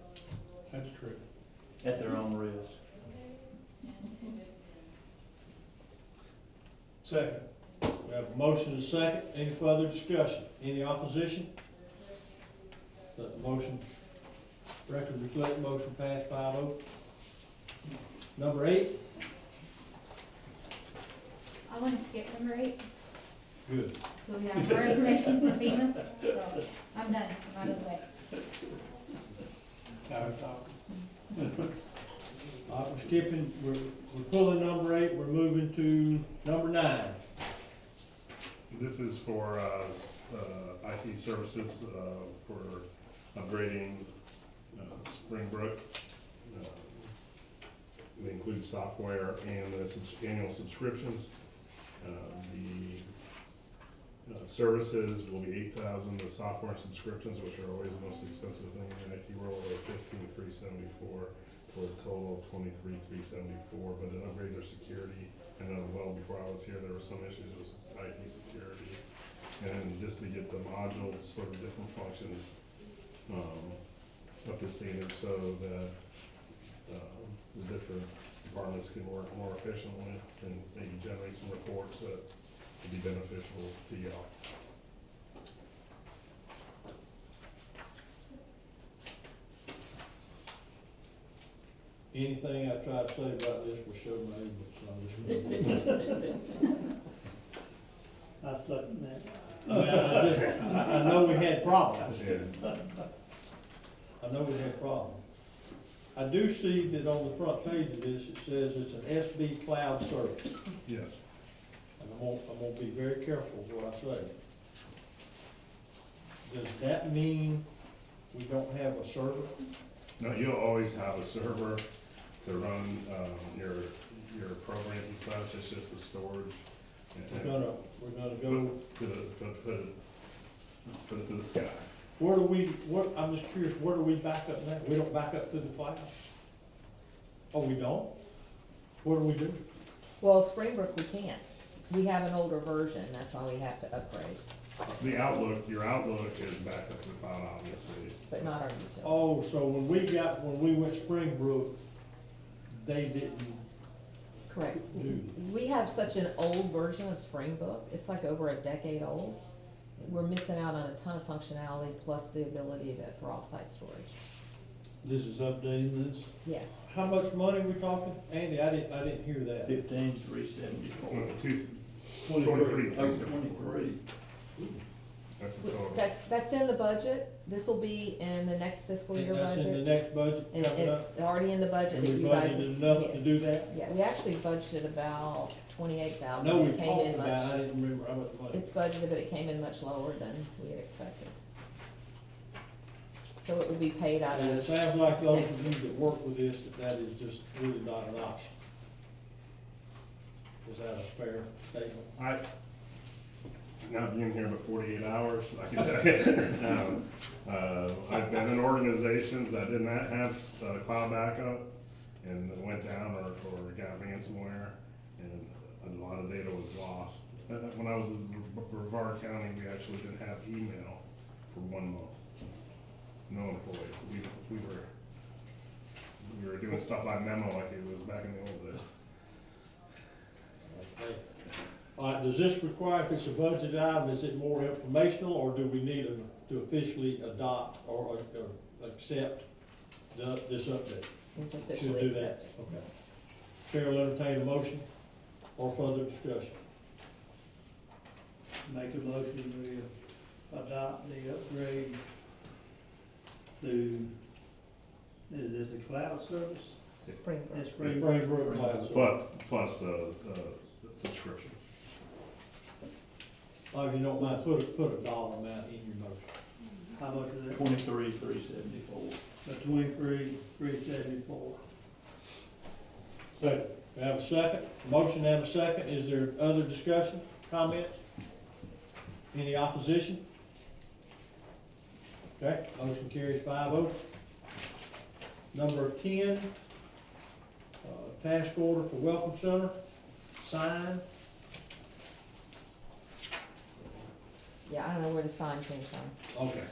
that's true. at their own risk. Second. We have a motion and a second. Any further discussion? Any opposition? Let the motion, record reflect motion passed 5-0. Number 8, I wanna skip number 8, good. so we have more information from FEMA, so I'm done, I'm out of the way. Now we're talking. All right, we're skipping, we're pulling number 8, we're moving to number 9. This is for, IT services, for upgrading, Springbrook. They include software and the annual subscriptions. The services will be $8,000. The software subscriptions, which are always the most expensive thing in the IT world, are $15,374 for a total of $23,374. But it upgrades their security. And then, well, before I was here, there were some issues with IT security, and just to get the modules for the different functions up to standard, so that the different departments can work more efficiently and maybe generate some reports that would be beneficial to y'all. Anything I try to say about this will show my ignorance, so I'm just gonna. I second that. I know we had problems. Yeah. I know we had problems. I do see that on the front page of this, it says it's an SB cloud service. Yes. And I'm gonna be very careful what I say. Does that mean we don't have a server? No, you'll always have a server to run, your programs and such, it's just the storage. We're gonna go, Put it to the sky. I'm just curious, where do we back up now? We don't back up to the cloud? Oh, we don't? What do we do? Well, Springbrook, we can't. We have an older version, that's why we have to upgrade, The Outlook, your Outlook is back up to the cloud, obviously. but not our utility. Oh, so when we went Springbrook, they didn't Correct. do. We have such an old version of Springbook, it's like over a decade old. We're missing out on a ton of functionality, plus the ability for off-site storage. This is updating this? Yes. How much money we talking? Andy, I didn't hear that. 15,374. 23. Oh, 23. That's the total. That's in the budget, this'll be in the next fiscal year And that's in the budget. next budget And coming up? it's already in the budget And that we you guys. budgeted enough to yes. do that? Yeah, we actually budgeted about 28,000. No, we It came talked in about it, I much. didn't remember how much money. It's budgeted, but it came in much lower than we had expected. So it will be paid out And it of, sounds like those next- of you that work with this, that is just really not an option. Is that a fair statement? Not being here but 48 hours, I can tell you. I've been in organizations that did not have cloud backup and it went down or got ransomware and a lot of data was lost. When I was in Brevard County, we actually didn't have email for 1 month. No employees. We were doing stuff by memo like it was back in the old days. Okay. All right, does this require, if it's a budget item, is it more informational, or do we need to officially adopt or accept this update? it's Should officially do that. accepted. Okay. Chair will entertain a motion or further discussion. Make a motion, we adopt the upgrade to, is it the cloud service? Springbrook. It's Spring. Springbrook Cloud Service. Plus subscriptions. If you don't mind, put a dollar amount in your motion. How much is it? 23,374. The 23,374. Second. We have a second, motion and a second, is there other discussion, comments? Any opposition? Okay, motion carries 5-0. Number 10, task order for Welcome Center, sign. Yeah, I don't know where the sign came from. Okay.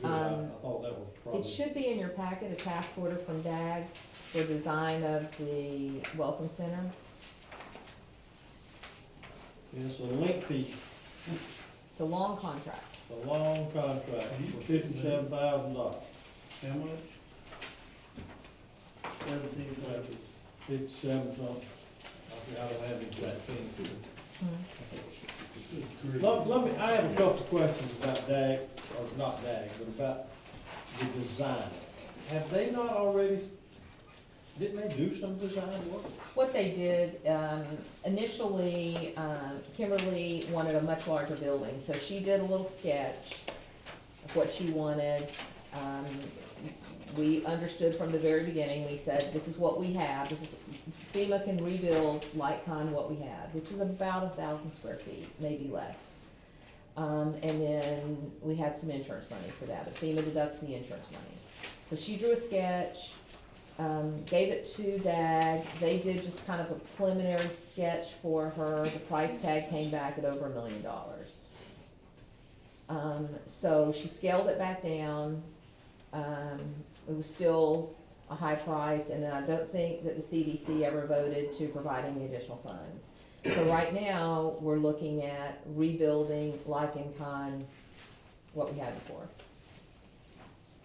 Good, I thought that was probably. It should be in your packet, a task order from DAG for design of the Welcome Center. It's a lengthy, It's a long contract. a long contract for $57,000. How much? 17,000. 57 something. I don't have the exact thing to it. Hmm. Let me, I have a couple of questions about DAG, or not DAG, but about the design. Have they not already, didn't they do some design work? What they did, initially, Kimberly wanted a much larger building, so she did a little sketch of what she wanted. We understood from the very beginning, we said, this is what we have, FEMA can rebuild like kind of what we had, which is about 1,000 square feet, maybe less. And then we had some insurance money for that, but FEMA deducts the insurance money. So she drew a sketch, gave it to DAG, they did just kind of a preliminary sketch for her, the price tag came back at over $1 million. So she scaled it back down, it was still a high price, and then I don't think that the CDC ever voted to provide any additional funds. So right now, we're looking at rebuilding like in kind what we had before.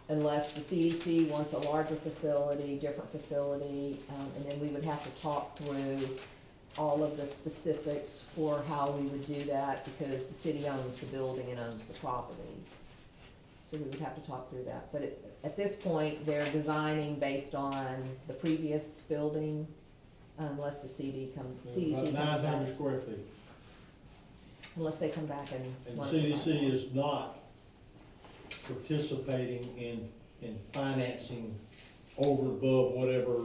Unless the CDC wants a larger facility, different facility, and then we would have to talk through all of the specifics for how we would do that, because the city owns the building and owns the property. So we would have to talk through that. But at this point, they're designing based on the previous building, unless the CDC About comes 900 back. square feet. Unless they come back and. And want to CDC provide is not participating in financing over and above whatever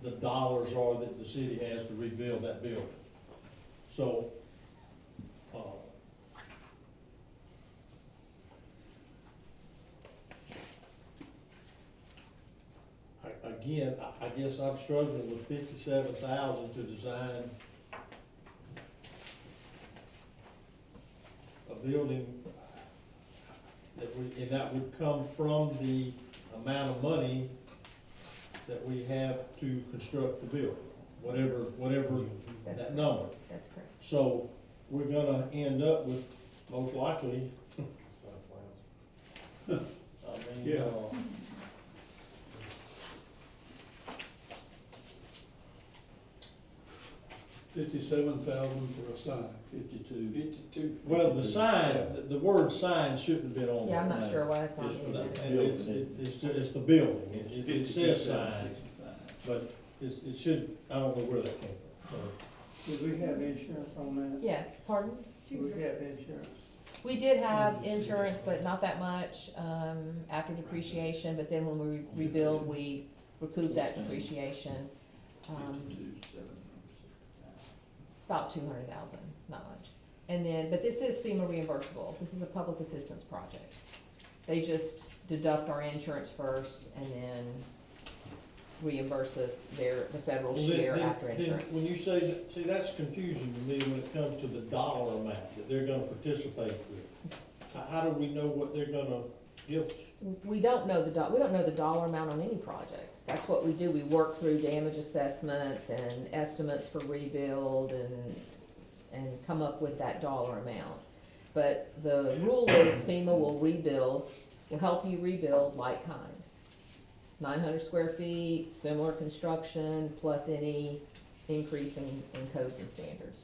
the dollars are that the city has to rebuild that building. So, again, I guess I'm struggling with 57,000 to design a building and that would come from the amount of money that we have to construct the building, whatever That's that correct. number. That's correct. So we're gonna end up with, most likely, I mean, Yeah. $57,000 for a sign. 52. well, the sign, the word sign shouldn't have been on there. Yeah, I'm not sure why that's on It's for the that- agenda. it's the building, it says sign, but it should, I don't know where that came from, so. Do we have insurance on that? Yeah, pardon? Do we have insurance? We did have insurance, but not that much, after depreciation, but then when we rebuild, we recoup that depreciation. About 200,000, not much. And then, but this is FEMA reimbursable, this is a public assistance project. They just deduct our insurance first and then reimburse us the federal Well, then- share then- after then insurance. When you say that, see, that's confusing to me when it comes to the dollar amount that they're gonna participate with. How do we know what they're gonna give us? We don't know we don't know the dollar amount on any project. That's what we do, we work through damage assessments and estimates for rebuild and come up with that dollar amount. But the rule is FEMA will help you rebuild like kind. 900 square feet, similar construction, plus any increase in codes and standards.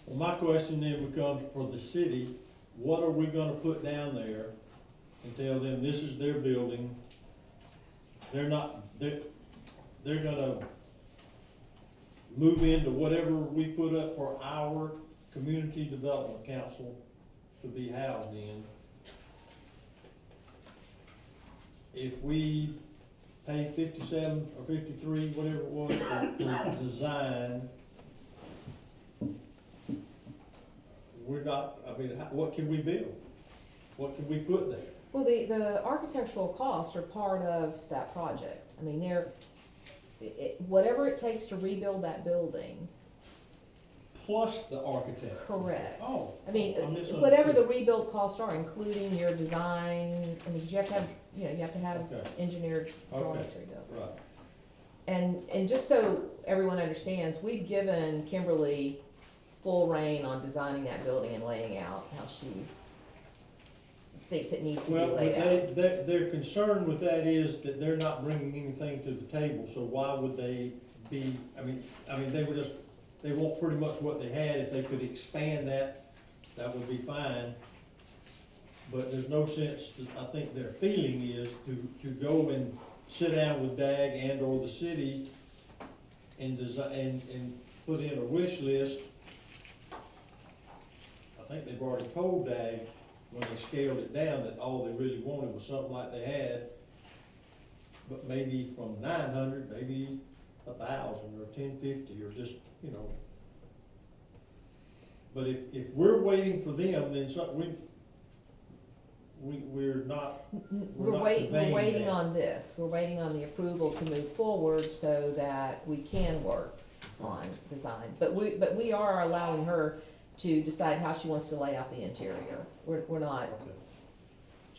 Well, my question then becomes, for the city, what are we gonna put down there and tell them this is their building? They're gonna move into whatever we put up for our community development council to be housed in. If we pay 57 or 53, whatever it was, for design, we're not, I mean, what can we build? What can we put there? Well, the architectural costs are part of that project. I mean, whatever it takes to rebuild that building, Plus the architect. correct. Oh. I mean, I misunderstood. whatever the rebuild costs are, including your design, I mean, you have to have, you have to have Okay. engineered drawings Okay. rebuilt. Right. And just so everyone understands, we've given Kimberly full reign on designing that building and laying out how she thinks it needs to be Well, laid out. their concern with that is that they're not bringing anything to the table, so why would they be, I mean, they want pretty much what they had. If they could expand that, that would be fine. But there's no sense, I think their feeling is to go and sit down with DAG and or the city and design, and put in a wish list. I think they've already told DAG when they scaled it down that all they really wanted was something like they had, but maybe from 900, maybe 1,000 or 1050 or just, But if we're waiting for them, then we're not, We're not waiting conveying that. on this, we're waiting on the approval to move forward so that we can work on design. But we are allowing her to decide how she wants to lay out the interior. We're not, okay.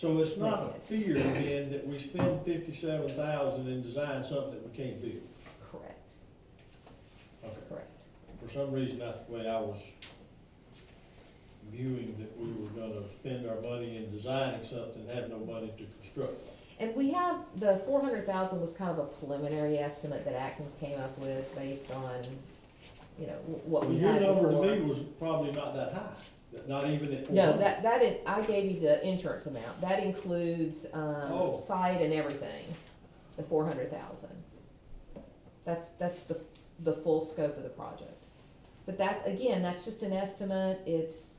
So it's not a fear then that we spend 57,000 and design something that we can't build? Correct, Okay. correct. For some reason, that's the way I was viewing that we were gonna spend our money in designing something, and have no money to construct. And we have, the 400,000 was kind of a preliminary estimate that Atkins came up with based on, you know, what we Your had number to before. me was probably not that high, not even at 400. No, I gave you the insurance amount, that includes, Oh. site and everything, the 400,000. That's the full scope of the project. But that, again, that's just an estimate, it's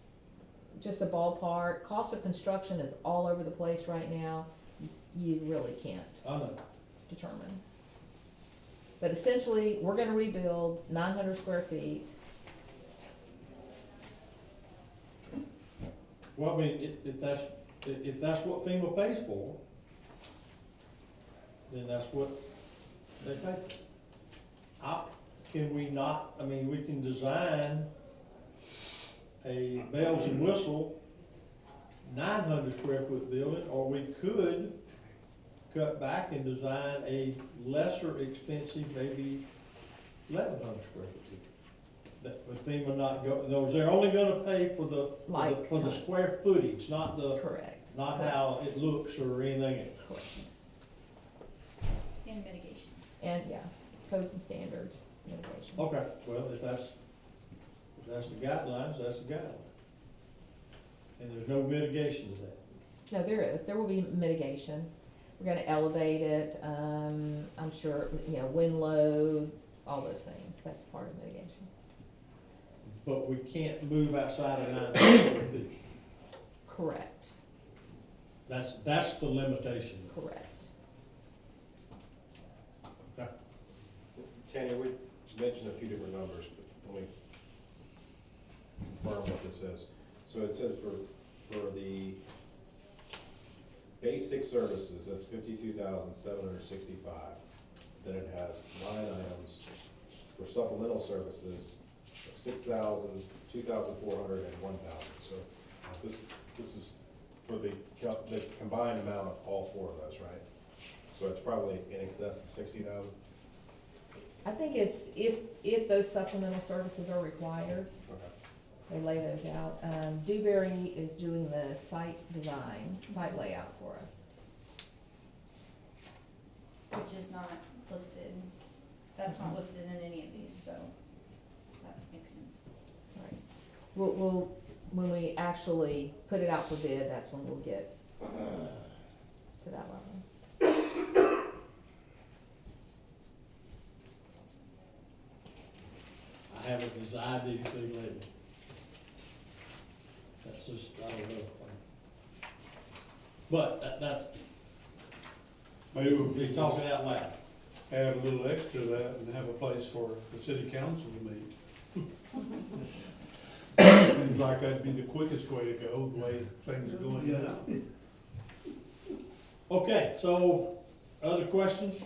just a ballpark, cost of construction is all over the place right now, you really can't I know. determine. But essentially, we're gonna rebuild 900 square feet. Well, I mean, if that's what FEMA pays for, then that's what they pay. Can we not, I mean, we can design a bells and whistle 900 square foot building, or we could cut back and design a lesser expensive, maybe 1,100 square foot. That, with FEMA not go, those, they're only gonna pay for the square footage, not Correct. not how it looks or anything else. Correct. And mitigation. And, yeah, codes and standards, mitigation. Okay, well, if that's the guidelines, that's the guideline. And there's no mitigation to that. No, there will be mitigation. We're gonna elevate it, I'm sure, you know, wind load, all those things, that's part of mitigation. But we can't move outside of 900 square feet. Correct, That's the limitation. correct. Tanya, we mentioned a few different numbers, but let me confirm what this says. So it says for the basic services, that's 52,765. Then it has line items for supplemental services of 6,000, 2,400, and 1,000. So this is for the combined amount of all four of those, right? So it's probably in excess of 60,000. I think it's, if those supplemental services are required, Okay. they lay those out. Dewberry is doing the site design, site layout for us. Which is not listed, that's not listed in any of these, so that makes sense. Right. We'll, when we actually put it out for bid, that's when we'll get to that level. I haven't designed anything lately. That's just, I don't know. But that's, Maybe we're we talking could out loud. add a little extra to that and have a place for the city council to meet. Seems like that'd be the quickest way to go, the way things are going now. Okay, so, other questions?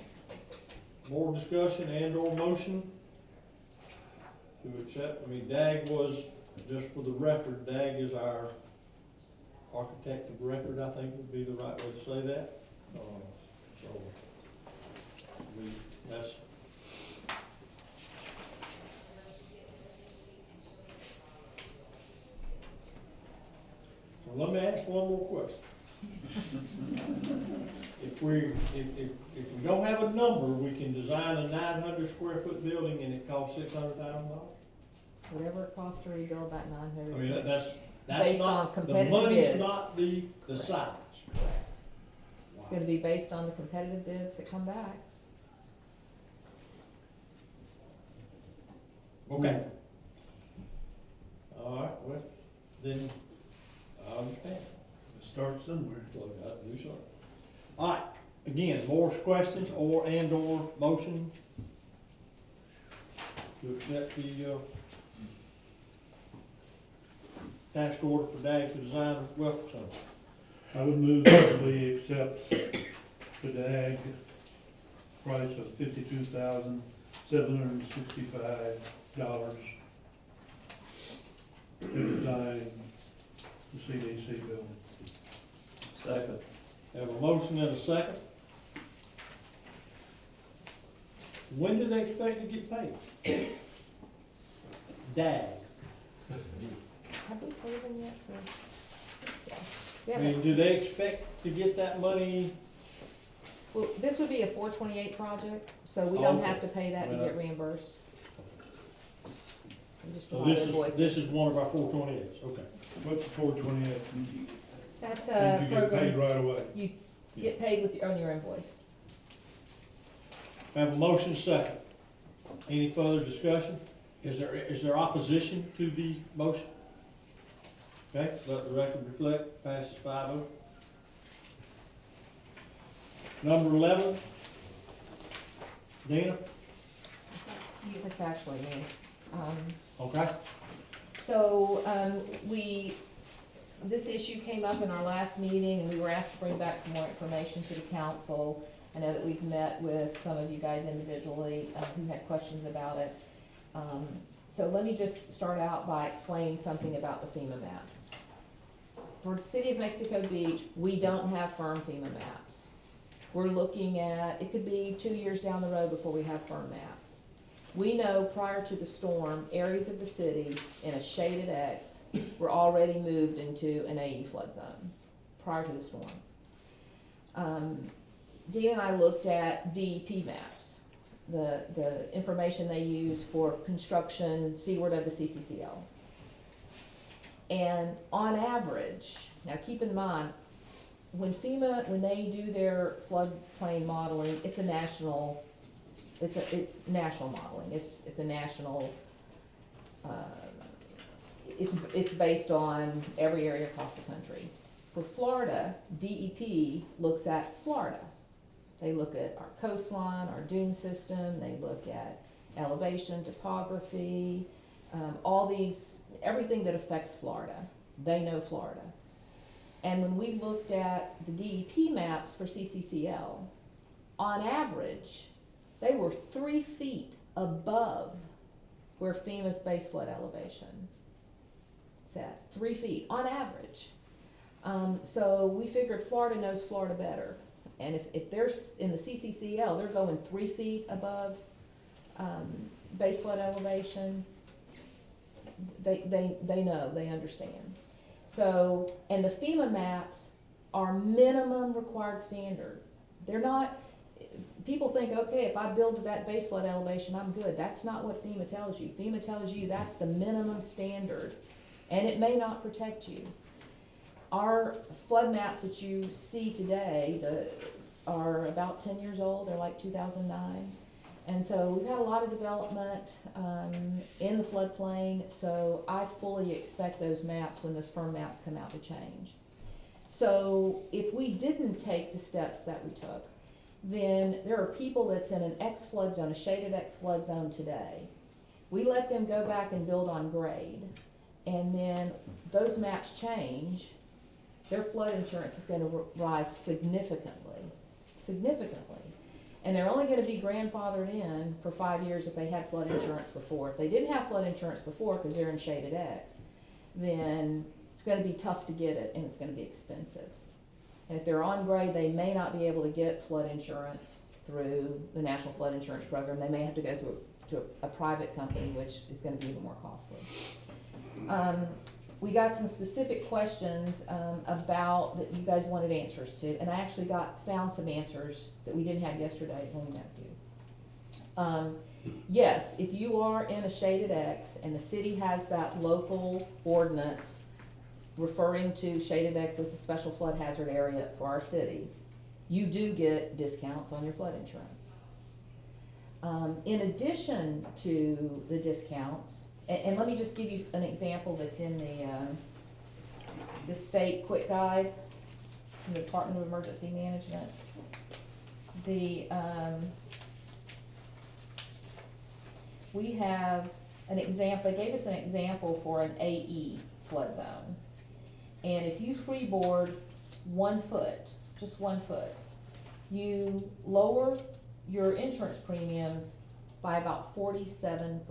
More discussion and or motion? To accept, I mean, DAG was, just for the record, DAG is our architect of record, I think would be the right way to say that. So, that's. So let me ask one more question. If we don't have a number, we can design a 900 square foot building and it costs $600,000? Whatever it costs to rebuild that 900. I mean, that's Based not, on the competitive money's bids. not the Correct. size. Correct. It's gonna be based on the competitive bids that come back. Okay. All right, well, then, I understand. Start somewhere. So I gotta do something. All right, again, more questions and or motion to accept the, task order for DAG to design a welcome center. I would move that we accept the DAG price of $52,765 to design the CDC building. Second. Have a motion and a second. When do they expect to get paid? Dag. Have we paid them yet for? We I haven't. mean, do they expect to get that money? Well, this would be a 428 project, so we don't have Okay. to pay that to get reimbursed. We just So provide this is, invoices. this is one of our 428s, okay. What's the 428? That's Did a you get paid program, right away? you get paid with, on your invoice. Have a motion second. Any further discussion? Is there opposition to the motion? Okay, let the record reflect, passes 5-0. Number 11. Dina, That's actually me. okay? So, this issue came up in our last meeting, and we were asked to bring back some more information to the council. I know that we've met with some of you guys individually, who had questions about it. So let me just start out by explaining something about the FEMA maps. For the city of Mexico Beach, we don't have firm FEMA maps. We're looking at, it could be 2 years down the road before we have firm maps. We know prior to the storm, areas of the city in a shaded X were already moved into an AE flood zone prior to the storm. Dee and I looked at DEP maps, the information they use for construction seaward of the CCCL. And on average, now keep in mind, when FEMA, when they do their floodplain modeling, it's national modeling. It's a national, it's based on every area across the country. For Florida, DEP looks at Florida. They look at our coastline, our dune system, they look at elevation, topography, all these, everything that affects Florida. They know Florida. And when we looked at the DEP maps for CCCL, on average, they were 3 feet above where FEMA's base flood elevation sat, 3 feet on average. So we figured Florida knows Florida better. And if they're in the CCCL, they're going 3 feet above base flood elevation, they know, they understand. So, and the FEMA maps are minimum required standard. They're not, people think, okay, if I build to that base flood elevation, I'm good. That's not what FEMA tells you. FEMA tells you that's the minimum standard, and it may not protect you. Our flood maps that you see today are about 10 years old. They're like 2009. And so we've had a lot of development in the floodplain, so I fully expect those maps, when those firm maps come out, to change. So if we didn't take the steps that we took, then there are people that's in an X flood zone, a shaded X flood zone today. We let them go back and build on grade, and then those maps change, their flood insurance is gonna rise significantly. And they're only gonna be grandfathered in for 5 years if they had flood insurance before. If they didn't have flood insurance before, because they're in shaded X, then it's gonna be tough to get it, and it's gonna be expensive. And if they're on grade, they may not be able to get flood insurance through the National Flood Insurance Program. They may have to go to a private company, which is gonna be even more costly. We got some specific questions about that you guys wanted answers to, and I actually found some answers that we didn't have yesterday when we met with you. Yes, if you are in a shaded X and the city has that local ordinance referring to shaded X as a special flood hazard area for our city, you do get discounts on your flood insurance. In addition to the discounts, and let me just give you an example that's in the state quick guide from the Department of Emergency Management. We have an example, they gave us an example for an AE flood zone. And if you freeboard 1 foot, just 1 foot, you lower your insurance premiums by about 47%.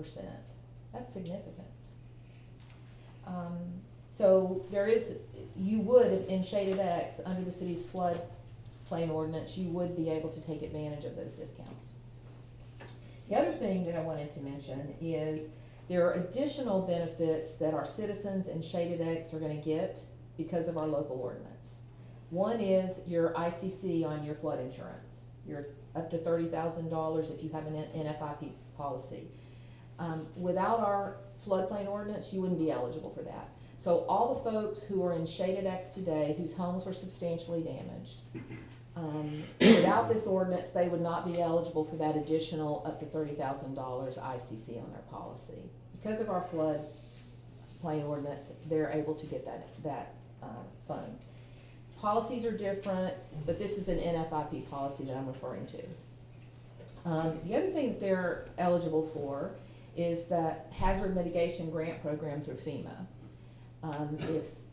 That's significant. So there is, you would, in shaded X, under the city's floodplain ordinance, you would be able to take advantage of those discounts. The other thing that I wanted to mention is there are additional benefits that our citizens in shaded X are gonna get because of our local ordinance. One is your ICC on your flood insurance. You're up to $30,000 if you have an NFIP policy. Without our floodplain ordinance, you wouldn't be eligible for that. So all the folks who are in shaded X today, whose homes were substantially damaged, without this ordinance, they would not be eligible for that additional up to $30,000 ICC on their policy. Because of our floodplain ordinance, they're able to get that funds. Policies are different, but this is an NFIP policy that I'm referring to. The other thing that they're eligible for is that hazard mitigation grant program through FEMA.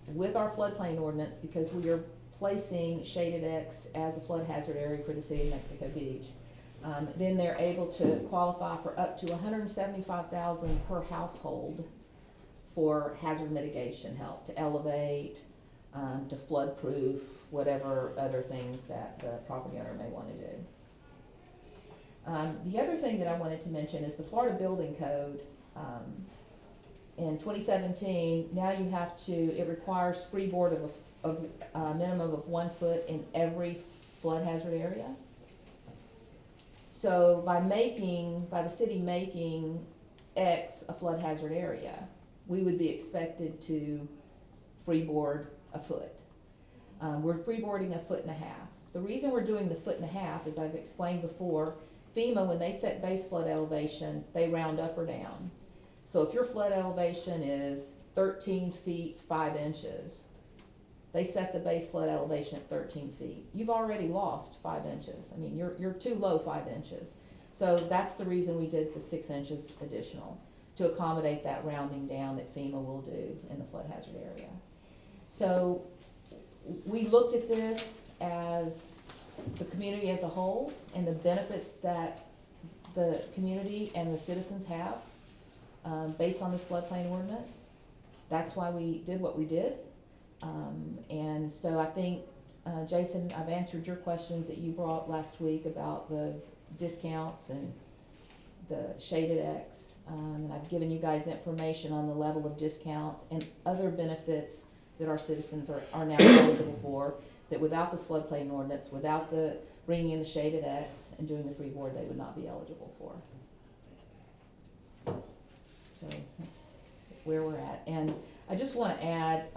With our floodplain ordinance, because we are placing shaded X as a flood hazard area for the city of Mexico Beach, then they're able to qualify for up to $175,000 per household for hazard mitigation help, to elevate, to flood proof, whatever other things that the property owner may want to do. The other thing that I wanted to mention is the Florida Building Code. In 2017, now you have to, it requires freeboard of a minimum of 1 foot in every flood hazard area. So by the city making X a flood hazard area, we would be expected to freeboard a foot. We're freeboarding 1.5 feet. The reason we're doing the 1.5 feet, as I've explained before, FEMA, when they set base flood elevation, they round up or down. So if your flood elevation is 13 feet 5 inches, they set the base flood elevation at 13 feet. You've already lost 5 inches. I mean, you're too low 5 inches. So that's the reason we did the 6 inches additional, to accommodate that rounding down that FEMA will do in the flood hazard area. So we looked at this as the community as a whole and the benefits that the community and the citizens have based on this floodplain ordinance. That's why we did what we did. And so I think, Jason, I've answered your questions that you brought last week about the discounts and the shaded X. And I've given you guys information on the level of discounts and other benefits that our citizens are now eligible for, that without this floodplain ordinance, without the bringing in the shaded X and doing the freeboard, they would not be eligible for. So that's where we're at. And I just want to add,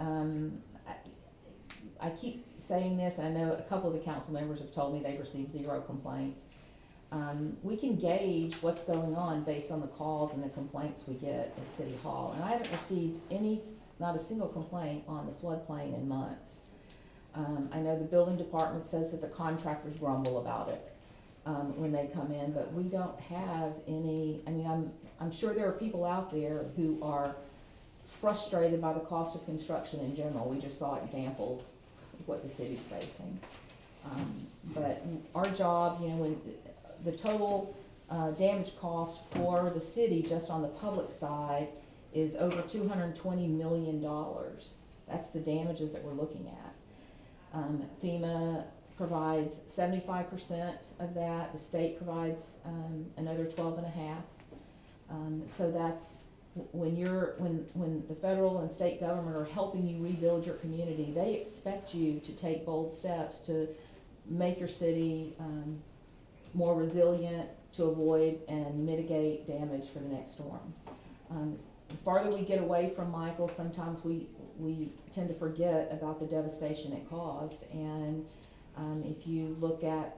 I keep saying this, and I know a couple of the council members have told me they've received 0 complaints. We can gauge what's going on based on the calls and the complaints we get at City Hall. And I haven't received not a single complaint on the floodplain in months. I know the building department says that the contractors grumble about it when they come in, but we don't have any. I mean, I'm sure there are people out there who are frustrated by the cost of construction in general. We just saw examples of what the city's facing. But our job, when the total damage cost for the city just on the public side is over $220 million. That's the damages that we're looking at. FEMA provides 75% of that. The state provides another 12.5%. So that's when the federal and state government are helping you rebuild your community, they expect you to take bold steps to make your city more resilient, to avoid and mitigate damage for the next storm. The farther we get away from Michael, sometimes we tend to forget about the devastation it caused. And if you look at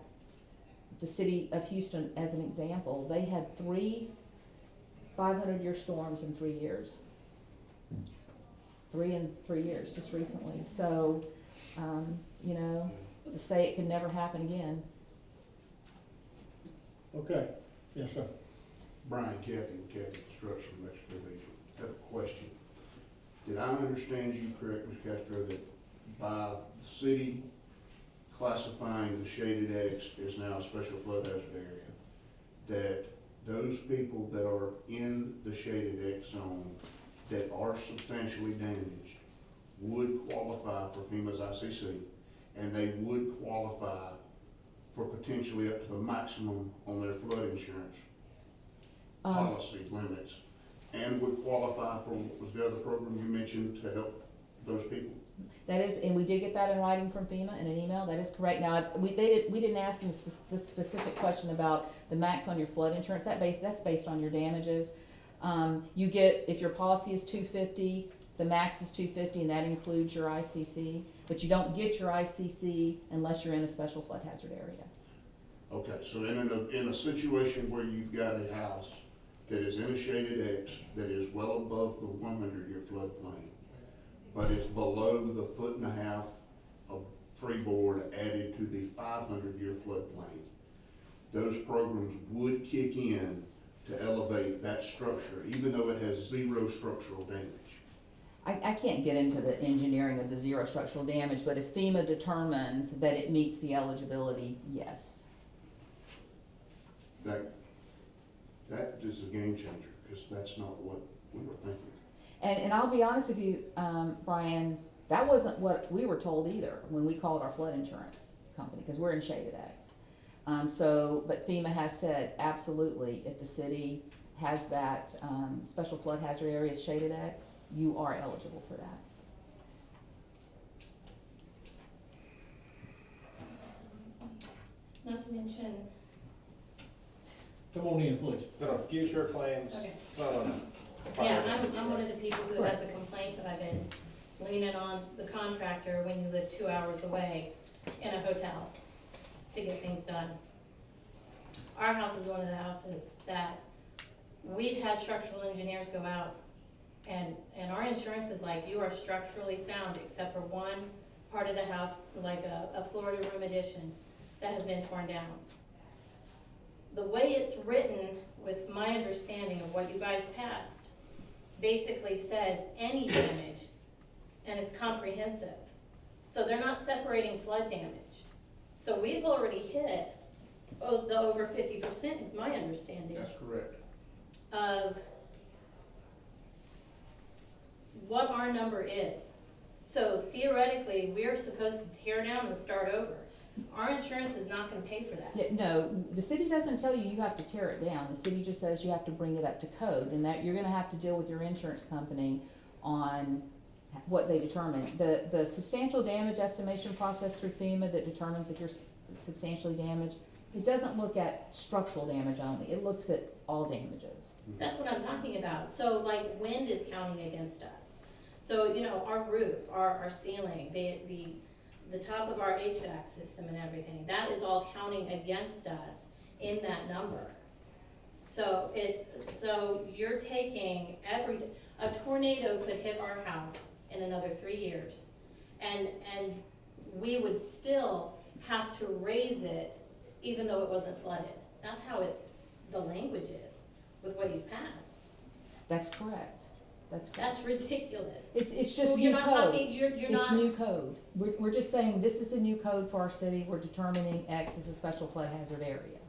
the city of Houston as an example, they had 3 500-year storms in 3 years. 3 in 3 years, just recently. So, to say it could never happen again. Okay, yes, sir. Brian Cathy, Cathy Construction, Mexico Beach. I have a question. Did I understand you correct, Ms. Castro, that by the city classifying the shaded X as now a special flood hazard area, that those people that are in the shaded X zone that are substantially damaged would qualify for FEMA's ICC, and they would qualify for potentially up to the maximum on their flood insurance policy limits, and would qualify for, what was the other program you mentioned to help those people? That is, and we did get that in writing from FEMA in an email, that is correct. Now, we didn't ask them the specific question about the max on your flood insurance, that's based on your damages. You get, if your policy is $250, the max is $250, and that includes your ICC, but you don't get your ICC unless you're in a special flood hazard area. Okay, so in a situation where you've got a house that is in a shaded X that is well above the 100-year floodplain, but it's below the 1.5 feet of freeboard added to the 500-year floodplain, those programs would kick in to elevate that structure, even though it has zero structural damage. I can't get into the engineering of the zero structural damage, but if FEMA determines that it meets the eligibility, yes. That is a game changer, because that's not what we were thinking. And I'll be honest with you, Brian, that wasn't what we were told either when we called our flood insurance company, because we're in shaded X. But FEMA has said, absolutely, if the city has that special flood hazard area shaded X, you are eligible for that. Not to mention, Come on in, please. Is it on future claims? Okay. It's not on. Yeah, I'm one of the people who has a complaint that I've been leaning on the contractor when you live 2 hours away in a hotel to get things done. Our house is one of the houses that we've had structural engineers go out and our insurance is like, you are structurally sound except for one part of the house, like a Florida room addition that has been torn down. The way it's written, with my understanding of what you guys passed, basically says any damage, and it's comprehensive. So they're not separating flood damage. So we've already hit the over 50% is my understanding That's correct. of what our number is. So theoretically, we're supposed to tear down and start over. Our insurance is not gonna pay for that. Yeah, no, the city doesn't tell you you have to tear it down. The city just says you have to bring it up to code, and that you're gonna have to deal with your insurance company on what they determine. The substantial damage estimation process through FEMA that determines if you're substantially damaged, it doesn't look at structural damage only, it looks at all damages. That's what I'm talking about. So like wind is counting against us. So, you know, our roof, our ceiling, the top of our HVAC system and everything, that is all counting against us in that number. So so you're taking everything. A tornado could hit our house in another 3 years, and we would still have to raise it even though it wasn't flooded. That's how the language is with what you've passed. That's correct. That's ridiculous. It's just Well, new you're not code. talking- you're It's not- new code. We're just saying this is the new code for our city. We're determining X is a special flood hazard area.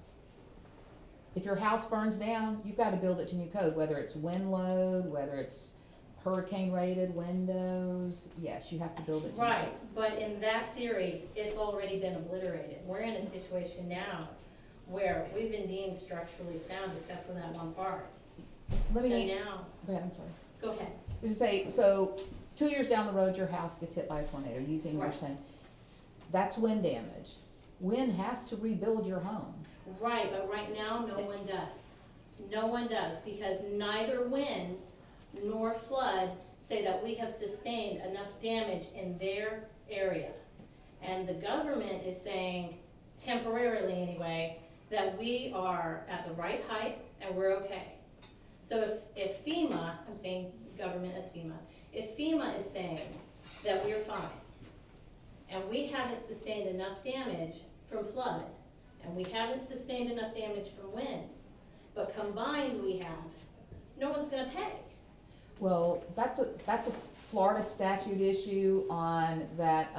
If your house burns down, you've got to build it to new code, whether it's wind load, whether it's hurricane rated windows. Yes, you have to build it to new code. Right, but in that theory, it's already been obliterated. We're in a situation now where we've been deemed structurally sound except for that one part. Let So me, now, go ahead, I'm sorry. go ahead. Just say, so 2 years down the road, your house gets hit by a tornado, using what you're Right. saying. That's wind damage. Wind has to rebuild your home. Right, but right now, no one does. No one does, because neither wind nor flood say that we have sustained enough damage in their area. And the government is saying, temporarily anyway, that we are at the right height and we're okay. So if FEMA, I'm saying government as FEMA, if FEMA is saying that we're fine, and we haven't sustained enough damage from flood, and we haven't sustained enough damage from wind, but combined we have, no one's gonna pay. Well, that's a Florida statute issue on that,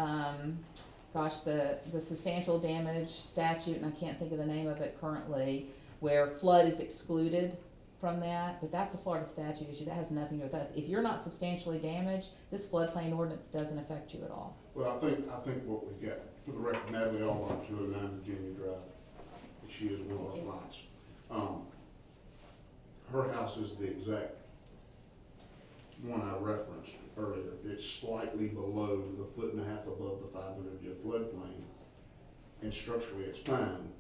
the substantial damage statute, and I can't think of the name of it currently, where flood is excluded from that, but that's a Florida statute issue, that has nothing to do with us. If you're not substantially damaged, this floodplain ordinance doesn't affect you at all. Well, I think what we've got, for the record, Natalie Allmark, 209 Virginia Drive, she is one of our clients. Her house is the exact one I referenced earlier. It's slightly below the 1.5 feet above the 500-year floodplain, and structurally it's fine,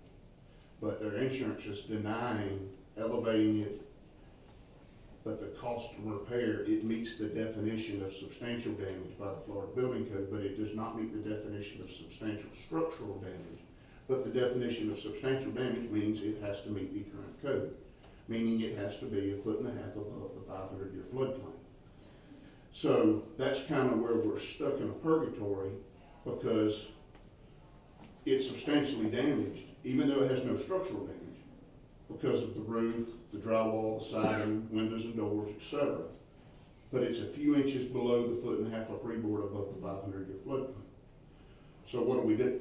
but their insurance is denying elevating it, but the cost to repair, it meets the definition of substantial damage by the Florida Building Code, but it does not meet the definition of substantial structural damage. But the definition of substantial damage means it has to meet the current code, meaning it has to be 1.5 feet above the 500-year floodplain. So that's kind of where we're stuck in a purgatory, because it's substantially damaged, even though it has no structural damage, because of the roof, the drywall, the siding, windows and doors, etc. But it's a few inches below the 1.5 feet of freeboard above the 500-year floodplain. So what do?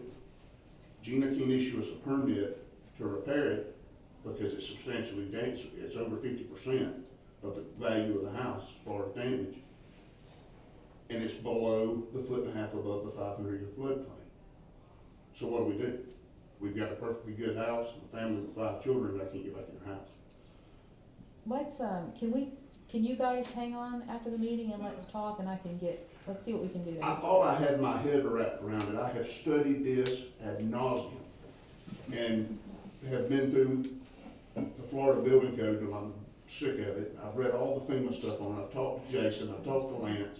Gina can issue us a permit to repair it because it's substantially damaged. It's over 50% of the value of the house as far as damage. And it's below the 1.5 feet above the 500-year floodplain. So what do? We've got a perfectly good house, a family with 5 children, and I can't get back in their house. Let's, can you guys hang on after the meeting and let's talk and let's see what we can do. I thought I had my head wrapped around it. I have studied this ad nauseum and have been through the Florida Building Code till I'm sick of it. I've read all the FEMA stuff on it. I've talked to Jason, I've talked to Lance.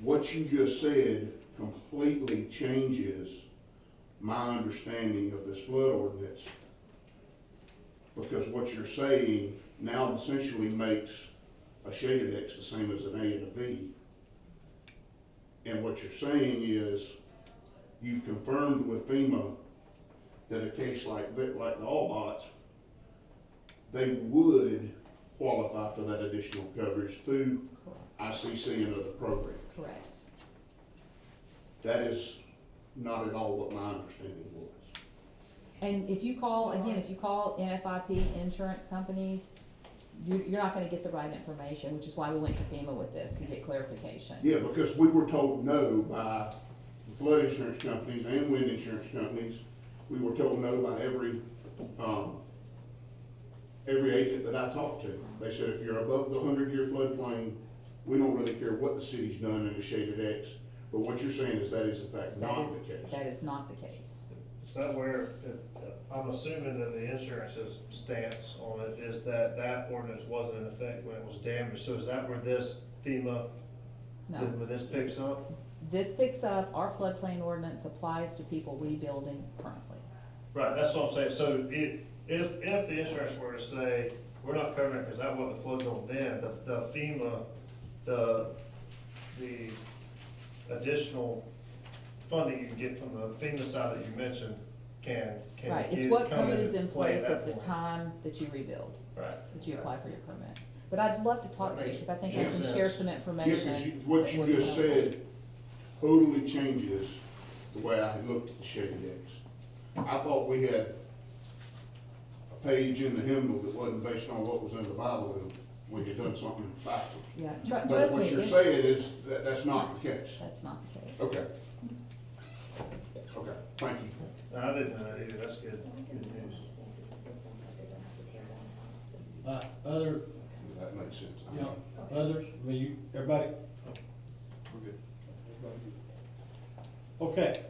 What you just said completely changes my understanding of this flood ordinance, because what you're saying now essentially makes a shaded X the same as an A and a V. And what you're saying is you've confirmed with FEMA that a case like the Allbots, they would qualify for that additional coverage through ICC and other programs. Correct. That is not at all what my understanding was. And if you call NFIP insurance companies, you're not gonna get the right information, which is why we went to FEMA with this, to get clarification. Yeah, because we were told no by the flood insurance companies and wind insurance companies. We were told no by every agent that I talked to. They said, if you're above the 100-year floodplain, we don't really care what the city's done in a shaded X. But what you're saying is that is in fact not the case. That is not the case. Is that where, I'm assuming that the insurance's stance on it is that that ordinance wasn't in effect when it was damaged, so is that where this FEMA, No. where this picks up? This picks up, our floodplain ordinance applies to people rebuilding currently. Right, that's what I'm saying, so if the insurance were to say, we're not covering it because that wasn't the flood zone then, the FEMA, the additional funding you can get from the FEMA side that you mentioned can Right, come it's what code into is in play place at the point. time that you rebuild, Right. that you apply for your permits. But I'd love to talk to you, because I think I Makes can sense. share some Yeah, information. 'cause what that you would be just helpful. said totally changes the way I had looked at the shaded X. I thought we had a page in the hymnal that wasn't based on what was in the Bible, and we had done something backwards. Yeah, But trust me, what you're it's- saying is that that's not the case. That's not the case. Okay. Okay, thank you. No, I didn't know that either, that's good news. Other, That makes sense. you know, others, I mean, everybody? We're good. Okay,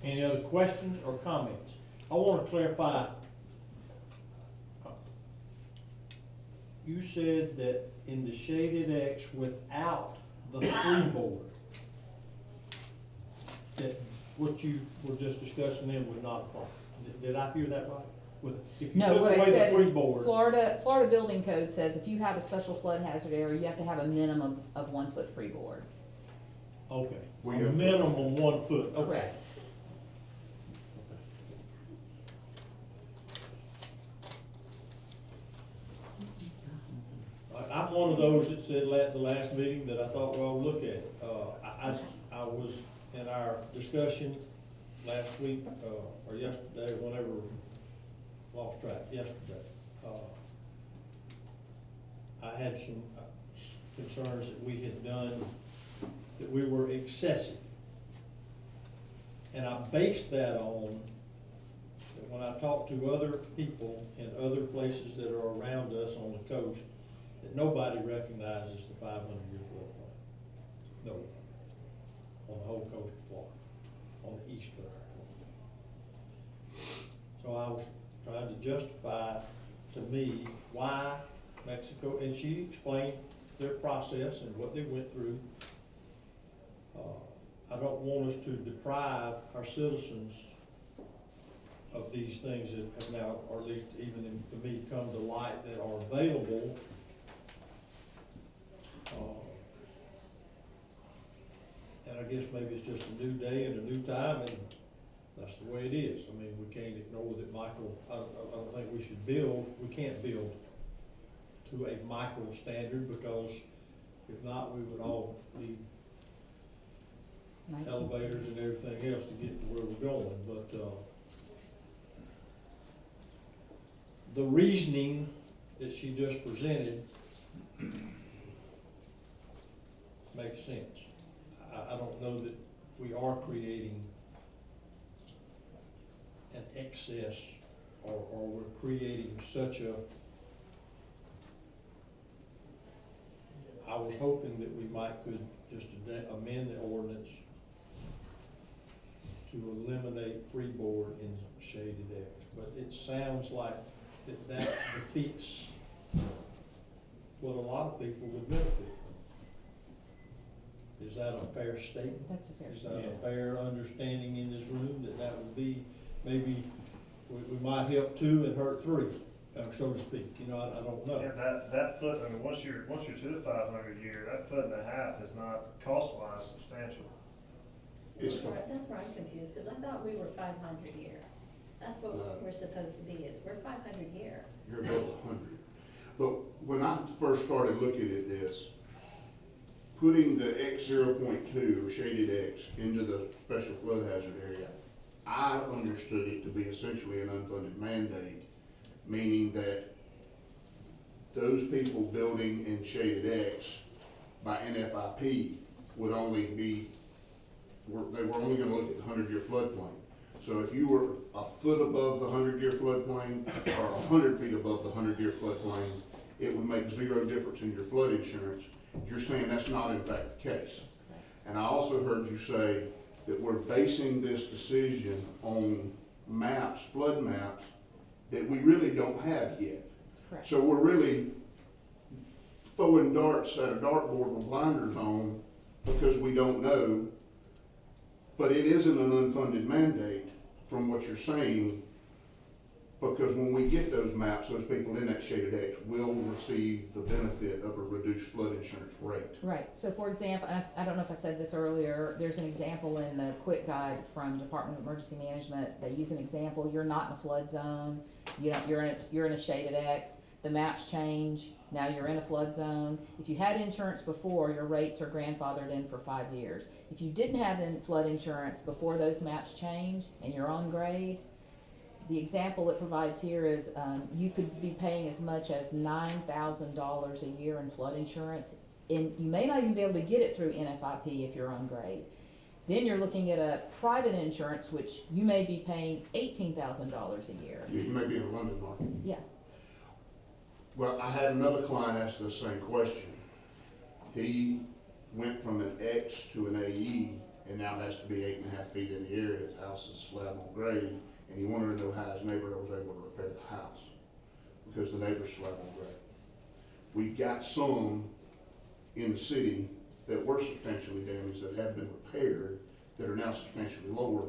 any other questions or comments? I wanna clarify. You said that in the shaded X without the freeboard, that what you were just discussing then would not apply. Did I hear that right? If you No, took what I away the said is, freeboard. Florida Building Code says if you have a special flood hazard area, you have to have a minimum of 1 foot freeboard. Okay, a We have- minimum 1 foot, okay. Correct. I'm one of those that said at the last meeting that I thought, well, look at it. I was in our discussion last week, or yesterday, lost track yesterday. I had some concerns that we had done, that we were excessive. And I based that on, that when I talk to other people in other places that are around us on the coast, that nobody recognizes the 500-year floodplain. No one. On the whole coast of Florida, on the east coast. So I was trying to justify to me why Mexico, and she explained their process and what they went through. I don't want us to deprive our citizens of these things that have now, or at least even to me, come to light that are available. And I guess maybe it's just a new day and a new time, and that's the way it is. I mean, we can't ignore that Michael, I don't think we should we can't build to a Michael standard, because if not, we would all need elevators and everything else to get to where we're going. But the reasoning that she just presented makes sense. I don't know that we are creating an excess, or we're creating such a, I was hoping that we could just amend the ordinance to eliminate freeboard in shaded X, but it sounds like that defeats what a lot of people would benefit from. Is that a fair statement? That's a fair Is statement. that a fair understanding in this room, that would be, maybe we might help two and hurt three, so to speak, you know, I don't know. Yeah, that foot, I mean, once you're to the 500-year, that 1.5 feet is not cost-wise substantial. It's That's where I'm confused, because I thought we were 500 year. That's what we're supposed to be, is we're 500 year. You're above 100. But when I first started looking at this, putting the X 0.2 or shaded X into the special flood hazard area, I understood it to be essentially an unfunded mandate, meaning that those people building in shaded X by NFIP would only be, they were only gonna look at the 100-year floodplain. So if you were a foot above the 100-year floodplain or 100 feet above the 100-year floodplain, it would make zero difference in your flood insurance. You're saying that's not in fact the case. And I also heard you say that we're basing this decision on maps, flood maps, that we really don't have yet. Correct. So we're really throwing darts at a dartboard with blinders on because we don't know. But it isn't an unfunded mandate from what you're saying, because when we get those maps, those people in that shaded X will receive the benefit of a reduced flood insurance rate. Right, so for example, I don't know if I said this earlier, there's an example in the quick guide from Department of Emergency Management. They use an example, you're not in a flood zone, you're in a shaded X, the maps change, now you're in a flood zone. If you had insurance before, your rates are grandfathered in for 5 years. If you didn't have flood insurance before those maps change and you're on grade, the example it provides here is you could be paying as much as $9,000 a year in flood insurance, and you may not even be able to get it through NFIP if you're on grade. Then you're looking at a private insurance, which you may be paying $18,000 a year. You may be in the London market. Yeah. Well, I had another client ask the same question. He went from an X to an AE and now has to be 8.5 feet in the area. His house is slab on grade, and he wanted to know how his neighbor was able to repair the house because the neighbor's slab on grade. We've got some in the city that were substantially damaged that have been repaired that are now substantially lower.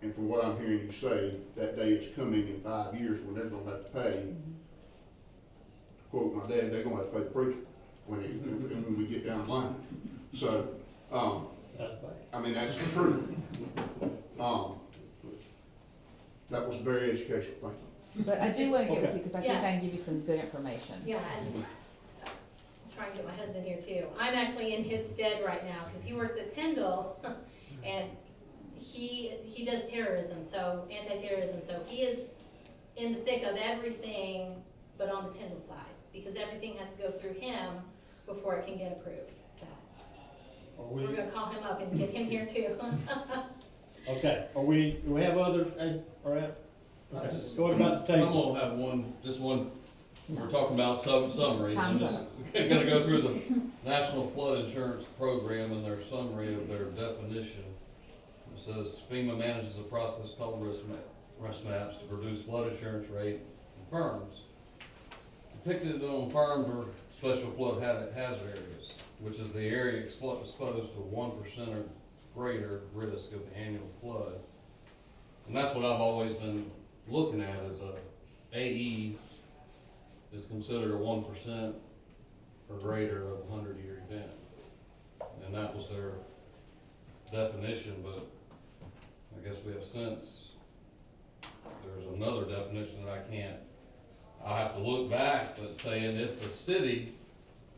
And from what I'm hearing you say, that day is coming in 5 years when they're gonna have to pay. Quote my dad, they're gonna have to pay the preacher when we get down the line. So, I mean, that's true. That was very educational, thank you. But I do want to get with you because I think Yeah. I can give you some good information. Yeah, and I'm trying to get my husband here too. I'm actually in his stead right now, because he works at Tyndall, and he does terrorism, so anti-terrorism, so he is in the thick of everything, but on the Tyndall side, because everything has to go through him before it can get approved. So Are we're we, gonna call him up and get him here too. okay, do we have others, all right? I Okay, just- go ahead about the I'm table. gonna have one, just one, No. we're talking about summaries, I'm Time's just up. gonna go through the National Flood Insurance Program and their summary of their definition. It says FEMA manages a process called risk maps to produce flood insurance rate in firms. Depicted on firms are special flood hazard areas, which is the area exposed to 1% or greater risk of annual flood. And that's what I've always been looking at as a AE is considered a 1% or greater of a 100-year event. And that was their definition, but I guess we have since, there's another definition that I have to look back, but saying if the city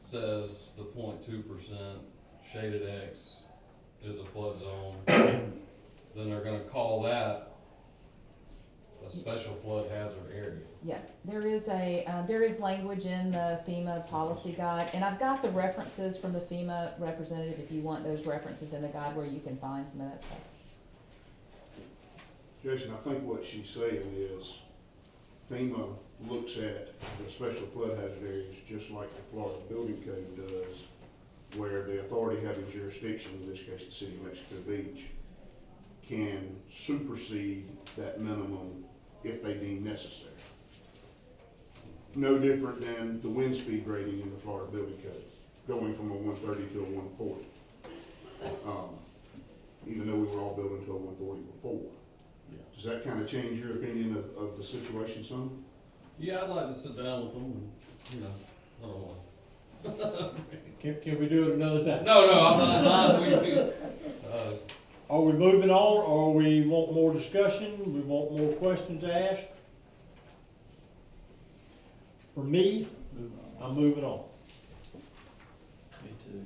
says the 0.2% shaded X is a flood zone, then they're gonna call that a special flood hazard area. Yeah, there is language in the FEMA policy guide, and I've got the references from the FEMA representative, if you want those references in the guide where you can find some of that stuff. Jason, I think what she's saying is FEMA looks at the special flood hazard areas just like the Florida Building Code does, where the authority having jurisdiction, in this case the city of Mexico Beach, can supersede that minimum if they deem necessary. No different than the wind speed rating in the Florida Building Code, going from a 130 to a 140. Even though we were all building to a 140 before. Yeah. Does that kind of change your opinion of the situation some? Yeah, I'd like to sit down with them and, you know, I don't know. Can we do it another time? No, I'm not, Are we moving on, or we want more discussion, we want more questions asked? For me, I'm moving on. Me too.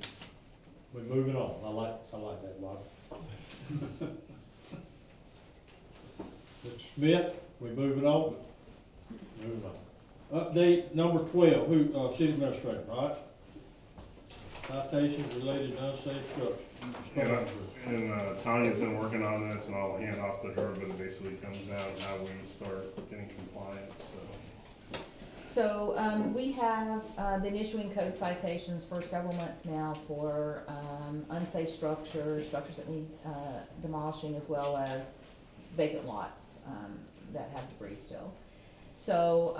We're moving on, I like that, Bob. Mr. Smith, we moving on? Moving on. Update number 12, city administrator, right? Citations related to unsafe structures. And Tanya's been working on this, and I'll hand off to her, but it basically comes down to how we start getting compliance, so. So, we have, been issuing code citations for several months now for, unsafe structures that need, demolishing, as well as vacant lots, that have debris still. So,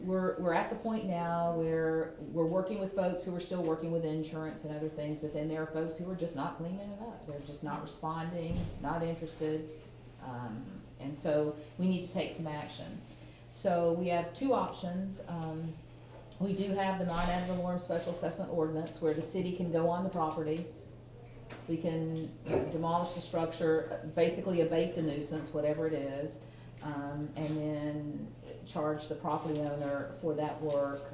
we're at the point now where we're working with folks who are still working with insurance and other things, but then there are folks who are just not cleaning it up. They're just not responding, not interested, and so we need to take some action. So we have two options. We do have the non-ad valorem special assessment ordinance where the city can go on the property. We can demolish the structure, basically abate the nuisance, whatever it is, and then charge the property owner for that work.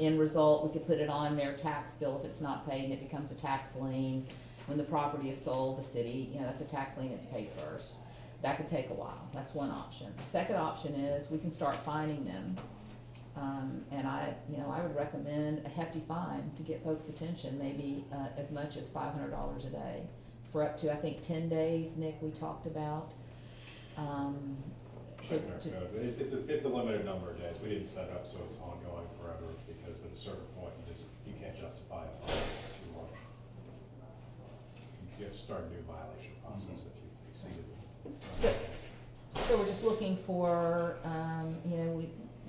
End result, we could put it on their tax bill if it's not paid, and it becomes a tax lien. When the property is sold, the city, that's a tax lien, it's paid first. That could take a while. That's one option. The second option is we can start fining them. And I would recommend a hefty fine to get folks' attention, maybe as much as $500 a day for up to, I think, 10 days, Nick, we talked about. Checking our code, but it's a limited number of days. We didn't set it up so it's ongoing forever, because at a certain point, you can't justify a fine, it's too long. You have to start a new violation process if you've exceeded it. So we're just looking for,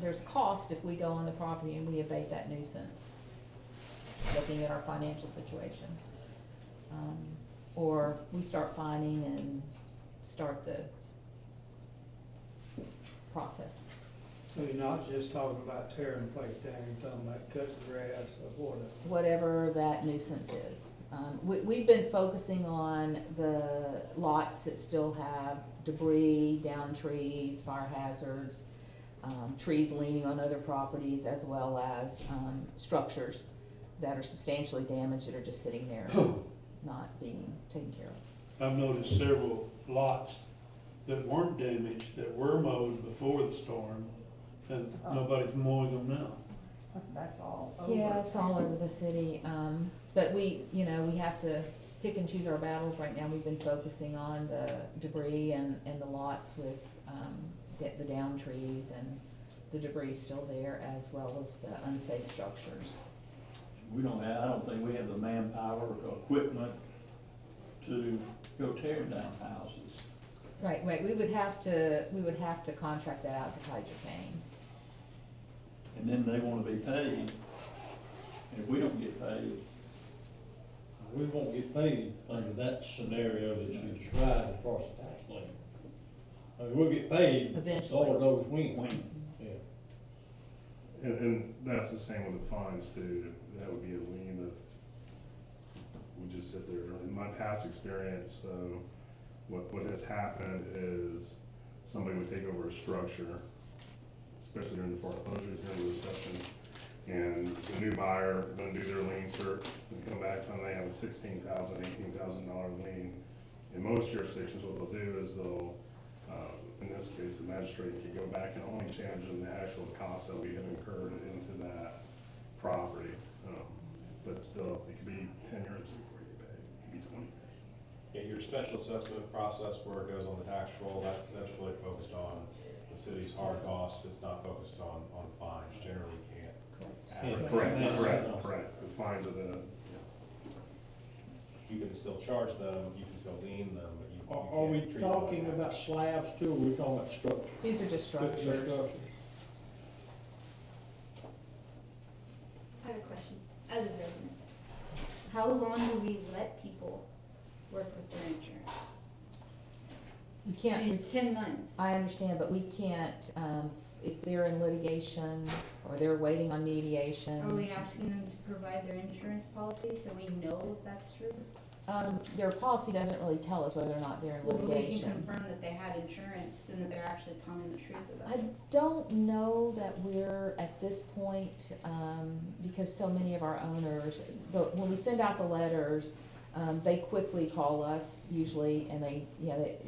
there's cost if we go on the property and we abate that nuisance, looking at our financial situation. Or we start fining and start the process. So you're not just talking about tearing the place down, you're talking about cutting grass or whatever. Whatever that nuisance is. We've been focusing on the lots that still have debris, down trees, fire hazards, trees leaning on other properties, as well as structures that are substantially damaged that are just sitting there not being taken care of. I've noticed several lots that weren't damaged, that were mowed before the storm, and nobody's mowing them now. That's all over. Yeah, it's all over the city, but we, you know, we have to pick and choose our battles right now. We've been focusing on the debris and the lots with, the down trees and the debris still there, as well as the unsafe structures. We don't have, I don't think we have the manpower or equipment to go tear down houses. Right, we would have to contract that out to Kaiser Kane. And then they wanna be paid, and if we don't get paid, We won't get paid under that scenario that you described as far as the tax lien. I mean, we'll get paid, Eventually. Lord knows when. when, Yeah. And that's the same with the fines too, that would be a lien that we just sit there. In my past experience, what has happened is somebody would take over a structure, especially during the foreclosure, during the recession, and the new buyer gonna do their lien cert, and come back and they have a $16,000, $18,000 lien. In most jurisdictions, what they'll do is they'll, in this case, the magistrate can go back and only charge them the actual costs that we have incurred into that property. But still, it could be 10 years before you get paid, it could be 20. Yeah, your special assessment process where it goes on the tax roll, that's really focused on the city's hard costs, it's not focused on fines, generally can't. Correct. The fines are the, You can still charge them, you can still lien them, but you Are we can't treat them like talking tax. about slabs too, or are we talking about structure? These are just structures. I have a question, as a resident. How long do we let people work with their insurance? We I can't, mean, it's 10 months. I understand, but we can't, if they're in litigation or they're waiting on mediation. Are we asking them to provide their insurance policy so we know if that's true? Their policy doesn't really tell us whether or not they're in Well, we can litigation. confirm that they had insurance and that they're actually telling the truth about I it. don't know that we're at this point, because so many of our owners, when we send out the letters, they quickly call us usually, and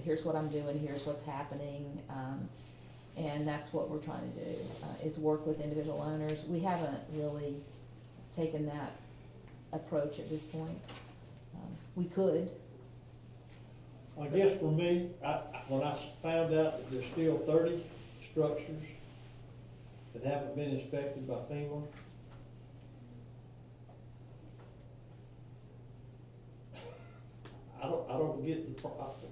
here's what I'm doing, here's what's happening, and that's what we're trying to do, is work with individual owners. We haven't really taken that approach at this point. We could. I guess for me, when I found out that there's still 30 structures that haven't been inspected by FEMA, I don't get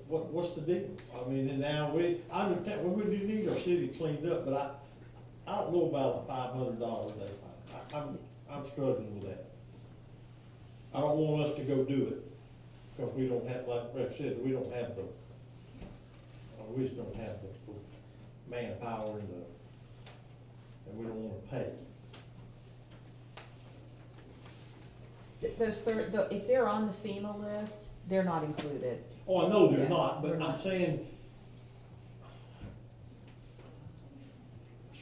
what's the deal? I mean, and now I understand, we wouldn't need our city cleaned up, but I don't know about a $500 a day fine. I'm struggling with that. I don't want us to go do it, because we don't have, like Rex said, we don't have we just don't have the manpower and we don't wanna pay. If they're on the FEMA list, they're not included. Oh, I know they're Yeah, not, but they're I'm not. saying,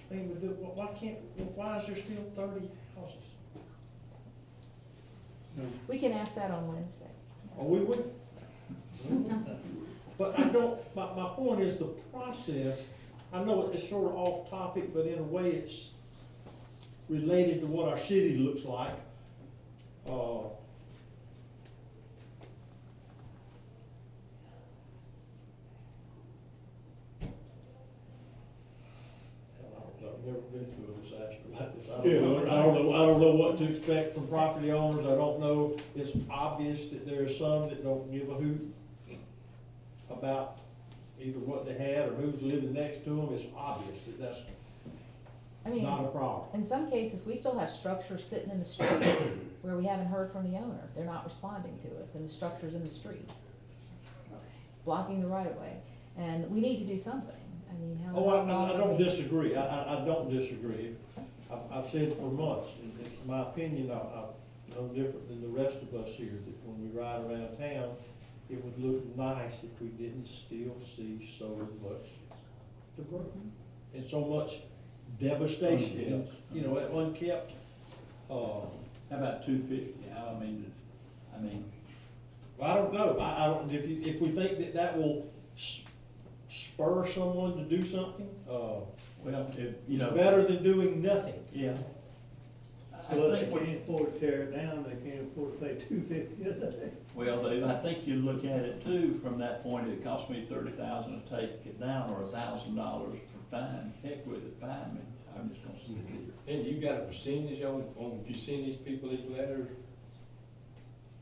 why is there still 30 houses? We can ask that on Wednesday. Oh, we would? But I don't, my point is the process, I know it's sort of off topic, but in a way it's related to what our city looks like. I've never been through a disaster like this. I don't know what to expect from property owners. I don't know, it's obvious that there are some that don't give a hoot about either what they had or who's living next to them. It's obvious that that's I mean, not a problem. in some cases, we still have structures sitting in the street where we haven't heard from the owner. They're not responding to us, and the structure's in the street, blocking the right of way. And we need to do something. I mean, how Oh, long I are don't we- disagree. I don't disagree. I've said for months, in my opinion, I'm no different than the rest of us here, that when we ride around town, it would look nice if we didn't still see so much debris and so much devastation, unkept. how about 250, I mean, I don't know. I don't, if we think that will spur someone to do something, Well, you It's know. better than doing nothing. Yeah. I Well, they think what can't afford to tear it down, they can't afford to pay $250 a day. well, Dave, I think you look at it too, from that point, it cost me $30,000 to take it down, or $1,000 for fine. Heck with it, fine me. I'm just gonna sit here. And you got a percentage on, if you send these people these letters?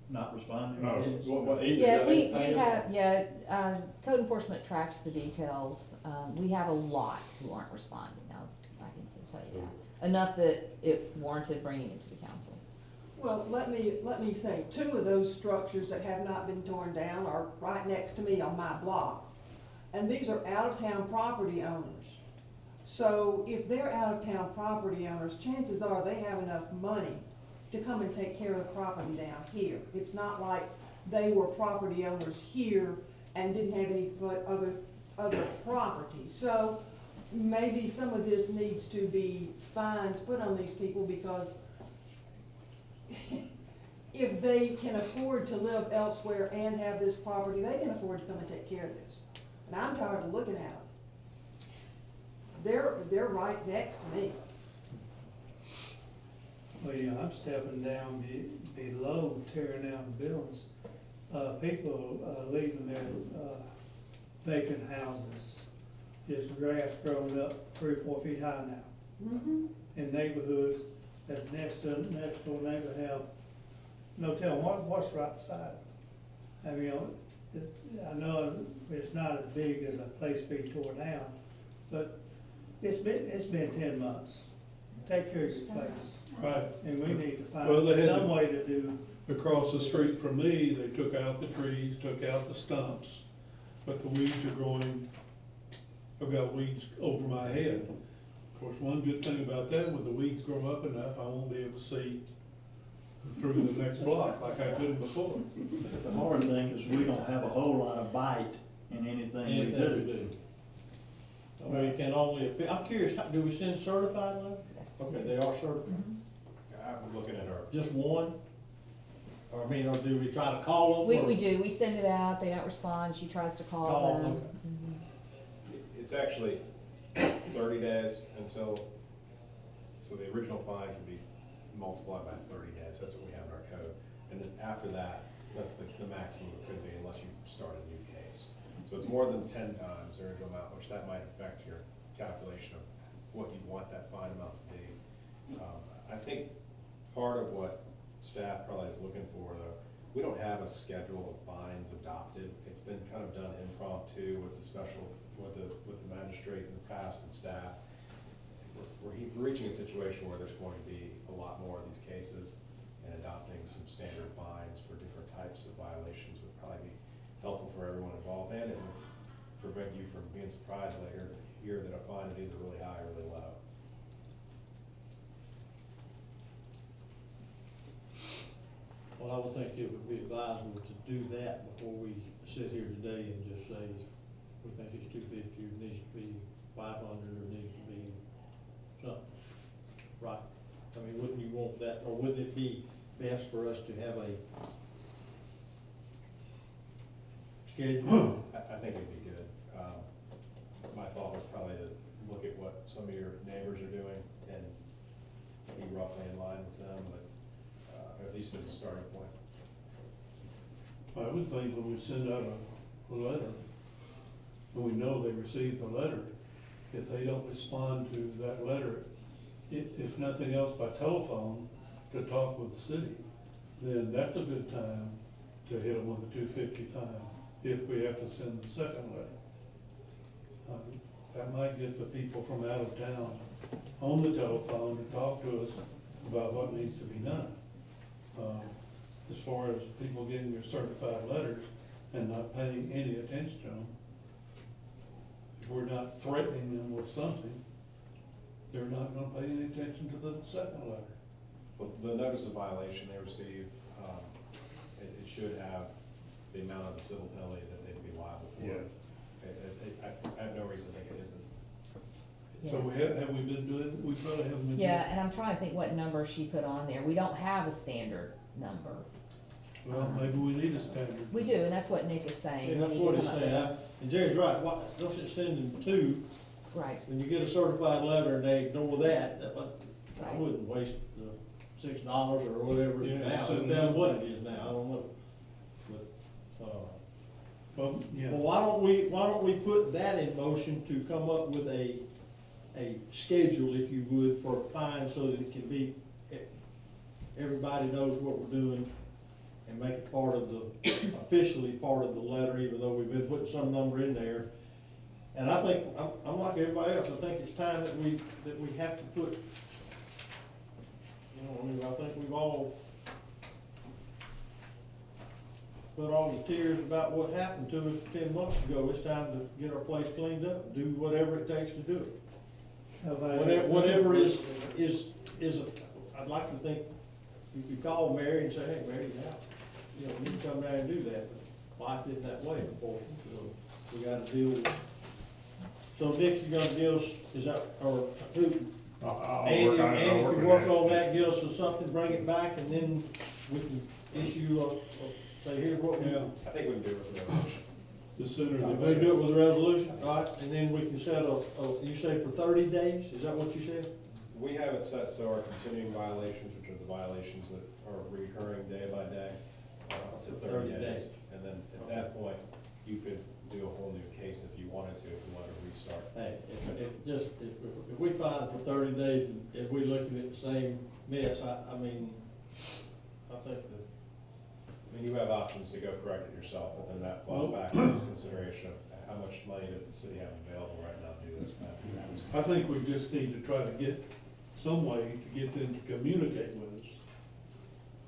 Not responding. No. Either Yeah, they we pay have, code enforcement tracks the details. We have a lot who aren't responding now, I can tell you that. Enough that it warranted bringing it to the council. Well, let me say, two of those structures that have not been torn down are right next to me on my block. And these are out-of-town property owners. So if they're out-of-town property owners, chances are they have enough money to come and take care of the property down here. It's not like they were property owners here and didn't have any but other property. So maybe some of this needs to be fines put on these people, because if they can afford to live elsewhere and have this property, they can afford to come and take care of this. And I'm tired of looking at them. They're right next to me. Well, yeah, I'm stepping down below tearing down the buildings. People, leaving their, vacant houses, just grass growing up 3 or 4 feet high now. Mm-hmm. In neighborhoods that next door neighbor have, no telling what's right beside it. I mean, I know it's not as big as a place being torn down, but it's been 10 months. Take care of your place. Right. And we need to Well, they find had some to- way to do. Across the street from me, they took out the trees, took out the stumps, but the weeds are growing, I've got weeds over my head. Of course, one good thing about that, when the weeds grow up enough, I won't be able to see through the next block like I could before. The hard thing is we don't have a whole lot of bite in anything we do. Well, you can only, I'm curious, do we send certified letters? Yes. Okay, they are certified. I'm looking at our, Just one? Or I mean, or do we try to call them? We or- do, we send it out, they don't respond, she tries to Call, call them. okay. Mhm. it's actually 30 days until, so the original fine can be multiplied by 30 days, that's what we have in our code. And then after that, that's the maximum it could be unless you start a new case. So it's more than 10 times the original amount, which that might affect your calculation of what you want that fine amount to be. I think part of what staff probably is looking for, though, we don't have a schedule of fines adopted. It's been kind of done impromptu with the special, with the magistrate in the past and staff. We're reaching a situation where there's going to be a lot more of these cases, and adopting some standard fines for different types of violations would probably be helpful for everyone involved, and it would prevent you from being surprised later to hear that a fine is either really high or really low. Well, I would think it would be advisable to do that before we sit here today and just say, we think it's 250, it needs to be 500, or it needs to be something. Right? I mean, wouldn't you want that, or wouldn't it be best for us to have a schedule? I think it'd be good. My thought was probably to look at what some of your neighbors are doing and be roughly in line with them, but at least as a starting point. I would think when we send out a letter, and we know they received the letter, if they don't respond to that letter, if nothing else by telephone, to talk with the city, then that's a good time to hit them with a 250 fine, if we have to send the second letter. That might get the people from out of town on the telephone to talk to us about what needs to be done. As far as people getting their certified letters and not paying any attention to them, if we're not threatening them with something, they're not gonna pay any attention to the second letter. Well, the notice of violation they receive, it should have the amount of the civil penalty that they'd be liable for. Yeah. I have no reason to think it isn't. So have we been doing, we probably haven't been doing. Yeah, and I'm trying to think what number she put on there. We don't have a standard number. Well, maybe we need a standard. We do, and that's what Nick is saying. Yeah, We that's need to what he's come up saying, with- and Jerry's right, what, don't you send them two, Right. When you get a certified letter and they ignore that, I Right. wouldn't waste the $6 or whatever it is Yeah, now, so- depending on what it is now, I don't know. But, Well, yeah. well, why don't we put that in motion to come up with a schedule, if you would, for fines so that it can be, everybody knows what we're doing and make it part of the, officially part of the letter, even though we've been putting some number in there. And I think, I'm like everybody else, I think it's time that we have to put, you know, I mean, I think we've all put all the tears about what happened to us 10 months ago. It's time to get our place cleaned up, and do whatever it takes to do it. Whatever is, I'd like to think, you could call Mary and say, hey, Mary, now, you know, you can come down and do that, but life isn't that way, unfortunately, so we gotta deal with. So Dick, you're gonna give us, is that, or who? I'll Andy, work on it. I'll Andy work can on work it. on that, give us something, bring it back, and then we can issue say, here's what we. Yeah, I think we can do it with a resolution. the sooner the We better. do it with a resolution, all right, and then we can set you say for 30 days, is that what you said? We have it set so our continuing violations, which are the violations that are recurring day by day, it's at 30 days. And then at that point, you could do a whole new case if you wanted to restart. Hey, if we find it for 30 days, and if we looking at the same mess, I mean, I think that. I mean, you have options to go correct it yourself, but then that falls back to this consideration of how much money does the city have available right now to do this. I think we just need to try to get some way to get them to communicate with us,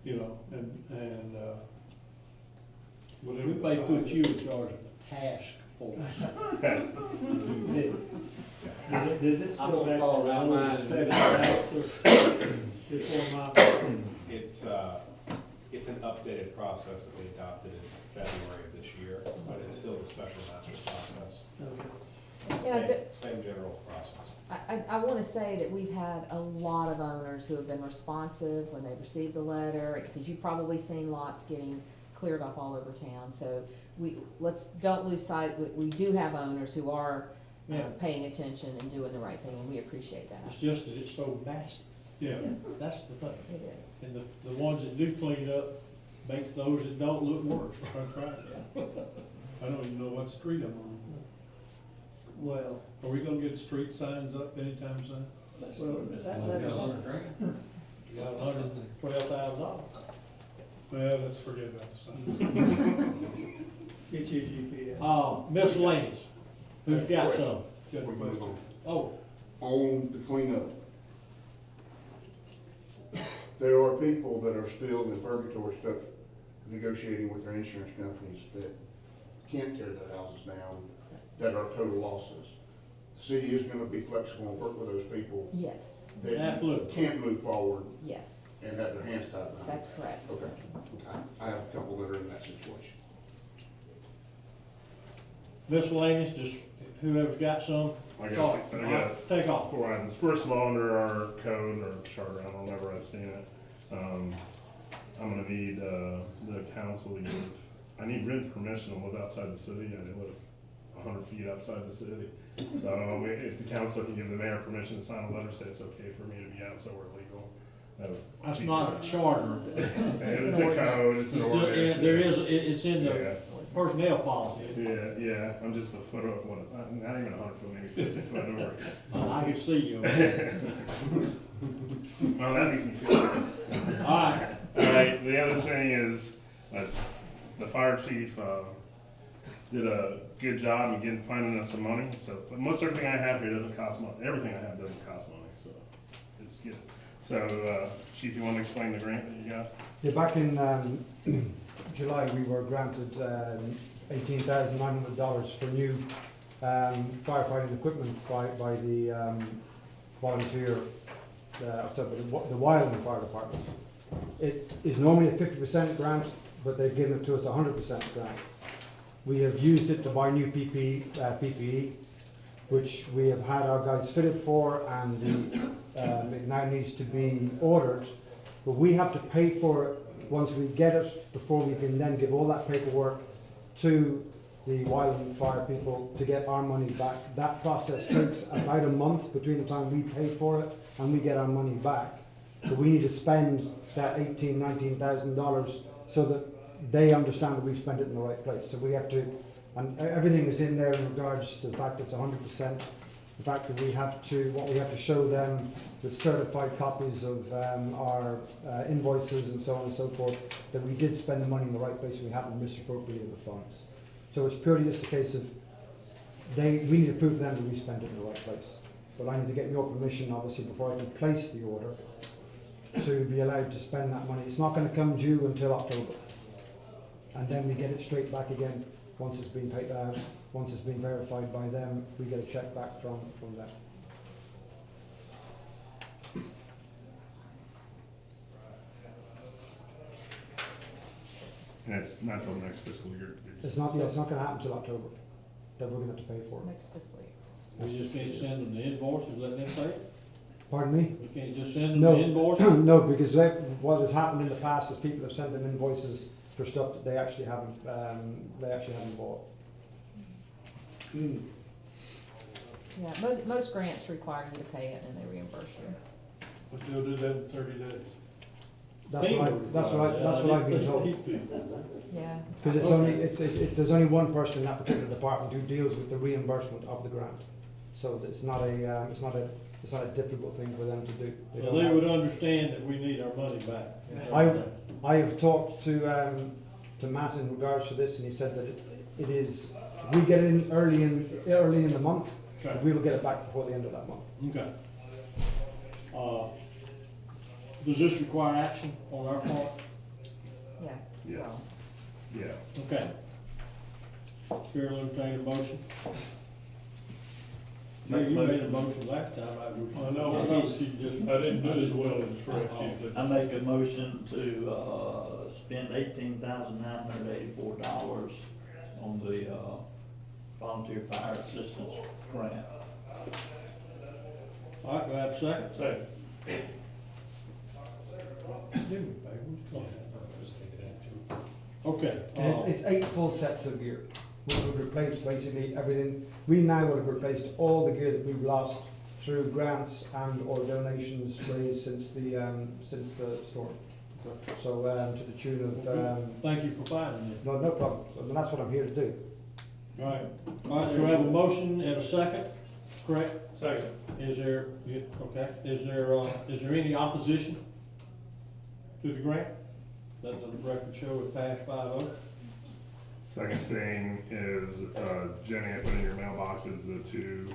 you know, and whatever. We may put you in charge of the task force. Does this I'm go gonna back call to the around old mine and- special master before my, It's an updated process that we adopted in February of this year, but it's still the special master process. Yeah, Same general process. I want to say that we've had a lot of owners who have been responsive when they've received the letter, because you've probably seen lots getting cleared up all over town. So don't lose sight, we do have owners who are paying attention and doing the right thing, and we appreciate that. It's just that it's so massive. Yeah. Yes, That's the thing. it is. And the ones that do clean up make those that don't look worse. That's right. I don't even know what street I'm on. well, Are we gonna get street signs up anytime soon? well, You got $112,000. Well, let's forget about the signs. get your GPS. Miscellaneous. Who's got some? Got a question? Oh, On the cleanup, there are people that are still in purgatory stuff, negotiating with their insurance companies that can't tear their houses down, that are total losses. The city is gonna be flexible and work with those people Yes, that Absolutely. can't move forward yes, and have their hands tied behind. that's correct. Okay, I have a couple that are in that situation. miscellaneous, just whoever's got some. I got Take off. 4 items. First of all, under our code or charter, I don't remember I've seen it. I'm gonna need, the council to give, I need written permission to live outside the city. I live 100 feet outside the city. So if the council can give the mayor permission to sign a letter, say it's okay for me to be out, so we're legal. That's not a charter. It's a code, it's an ordinance. There is, it's in the Yeah. personnel policy. Yeah, I'm just a foot over, not even 100 foot, maybe 50 foot over. I can see you. Well, that makes me feel good. All right, the other thing is, the fire chief, did a good job in finding us some money, so, but most everything I have here doesn't cost money, everything I have doesn't cost money, so, it's good. So, Chief, you wanna explain the grant that you got? Yeah, back in July, we were granted $18,900 for new firefighting equipment by the volunteer, the Wyland Fire Department. It is normally a 50% grant, but they've given it to us 100% grant. We have used it to buy new PPE, which we have had our guys fitted for, and it now needs to be ordered. But we have to pay for it once we get it, before we can then give all that paperwork to the Wyland Fire people to get our money back. That process takes about a month between the time we pay for it and we get our money back. So we need to spend that $19,000 so that they understand that we've spent it in the right place. So we have to, and everything is in there in regards to the fact it's 100%. The fact that we have to, what we have to show them with certified copies of our invoices and so on and so forth, that we did spend the money in the right place and we haven't misappropriated the funds. So it's purely just a case of we need to prove to them that we spent it in the right place. But I need to get your permission, obviously, before I can place the order to be allowed to spend that money. It's not going to come due until October. And then we get it straight back again once it's been paid, once it's been verified by them, we get a check back from them. And it's not till next fiscal year. It's not going to happen until October, that we're going to have to pay for it. Next fiscal year. We just can't send them the invoice and let them pay it? Pardon me? We can't just send them No, the invoice? no, because what has happened in the past is people have sent them invoices for stuff that they actually haven't bought. Yeah, most grants require you to pay it and they reimburse you. But they'll do that in 30 days. That's what I've been told. Yeah. Because there's only one person in that particular department who deals with the reimbursement of the grant, so it's not a difficult thing for them to do. So they would understand that we need our money back. I have talked to Matt in regards to this, and he said that it is, if we get it in early in the month, Okay. we will get it back before the end of that month. Okay. Does this require action on our part? Yeah. Yes. Well, Yeah. Okay. Chair will entertain a motion. Jay, you made a motion last time. I know, I didn't do as well as Fred did. I make a motion to spend $18,984 on the volunteer fire assistance grant. All right, do I have a second? Second. Okay. And it's 8 full sets of gear, which would replace basically everything. We now would have replaced all the gear that we've lost through grants and or donations raised since the storm. So to the tune of Thank you for finding it. no problem. So that's what I'm here to do. All right, All right, so we have a motion and a second, correct? second. Is there, is there any opposition to the grant? Let the record show it passed 5-0. Second thing is, Jenny, I put in your mailboxes the two,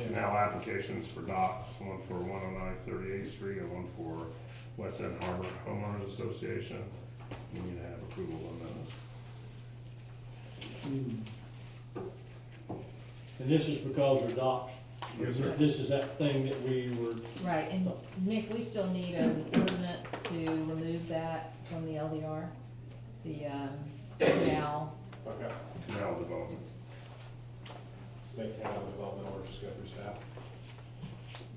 canal applications for docks, one for 109 38th Street and one for West End Harbor Homeowners Association. We need to have approval on those. And this is because they're docks. Yes, sir. This is that thing that we were, right, and Nick, we still need an ordinance to remove that from the LDR, the canal. Okay. Canal development. Make kind of a development order, just go through staff.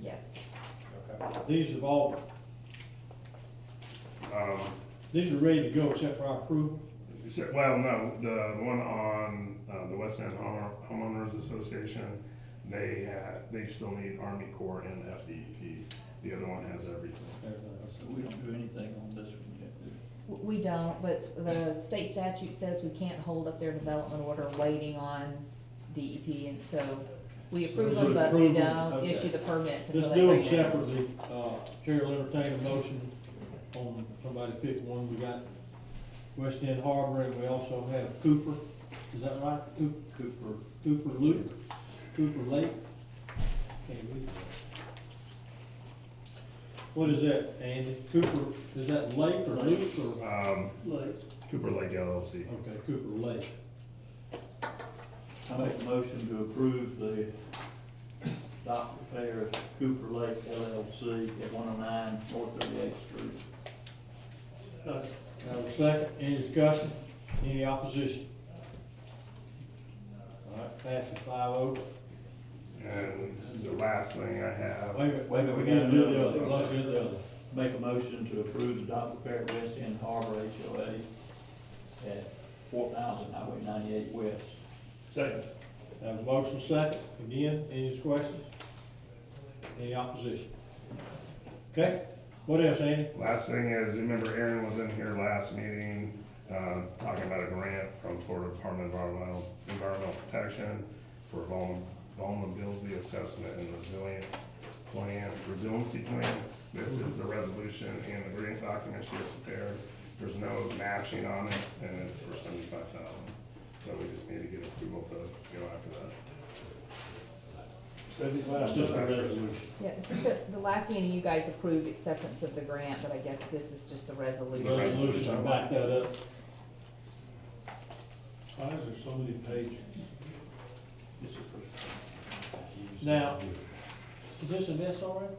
Yes. Okay. these have all, these are ready to go except for our approval. Well, no, the one on the West End Homeowners Association, they still need Army Corps and FDEP. The other one has everything. So we don't do anything on this one yet, do we? We don't, but the state statute says we can't hold up their development order waiting on DEP, and so we approve them, but we don't Okay. issue the permits Let's until do they them bring them. separately. Chair will entertain a motion on, somebody pick one. We got West End Harbor and we also have Cooper. Is that right? Cooper Loop, Cooper Lake. Can't read that. What is that, Andy? Cooper, is that Lake or Loop or? Cooper Lake LLC. Okay, Cooper Lake. I make a motion to approve the dock repair at Cooper Lake LLC at 109 North 38th Street. Have a second, any discussion, any opposition? All right, passes 5-0. And the last thing I have. Wait a minute, Wait a minute, we we gotta gotta do do the it. other, let's do the other. Make a motion to approve the dock repair at West End Harbor HOA at 4,000 Highway 98 West. Second. Have a motion second. Again, any questions? Any opposition? Okay, what else, Andy? Last thing is, remember Aaron was in here last meeting, talking about a grant from Florida Department of Environmental Protection for vulnerability assessment and resiliency plan. This is the resolution and the grant document she has prepared. There's no matching on it, and it's for $75,000. So we just need to get approval to go after that. It's just a resolution. Yeah, I think the last meeting you guys approved acceptance of the grant, but I guess this is just a resolution. Resolution to back that up. Why is there so many pages? Now, is this an SRF?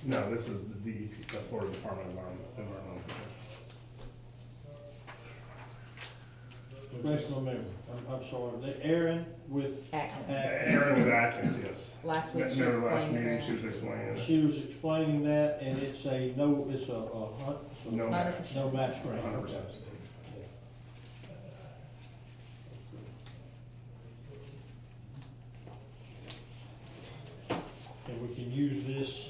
No, this is the DEP, the Florida Department of Environmental Protection. Refresh my memory. I'm sorry. Aaron with. Aaron was Atkins, yes. Last week she Remember last explained the meeting, grant. she was explaining it. She was explaining that, and it's a no, it's a No match. no match grant. 100%. And we can use this.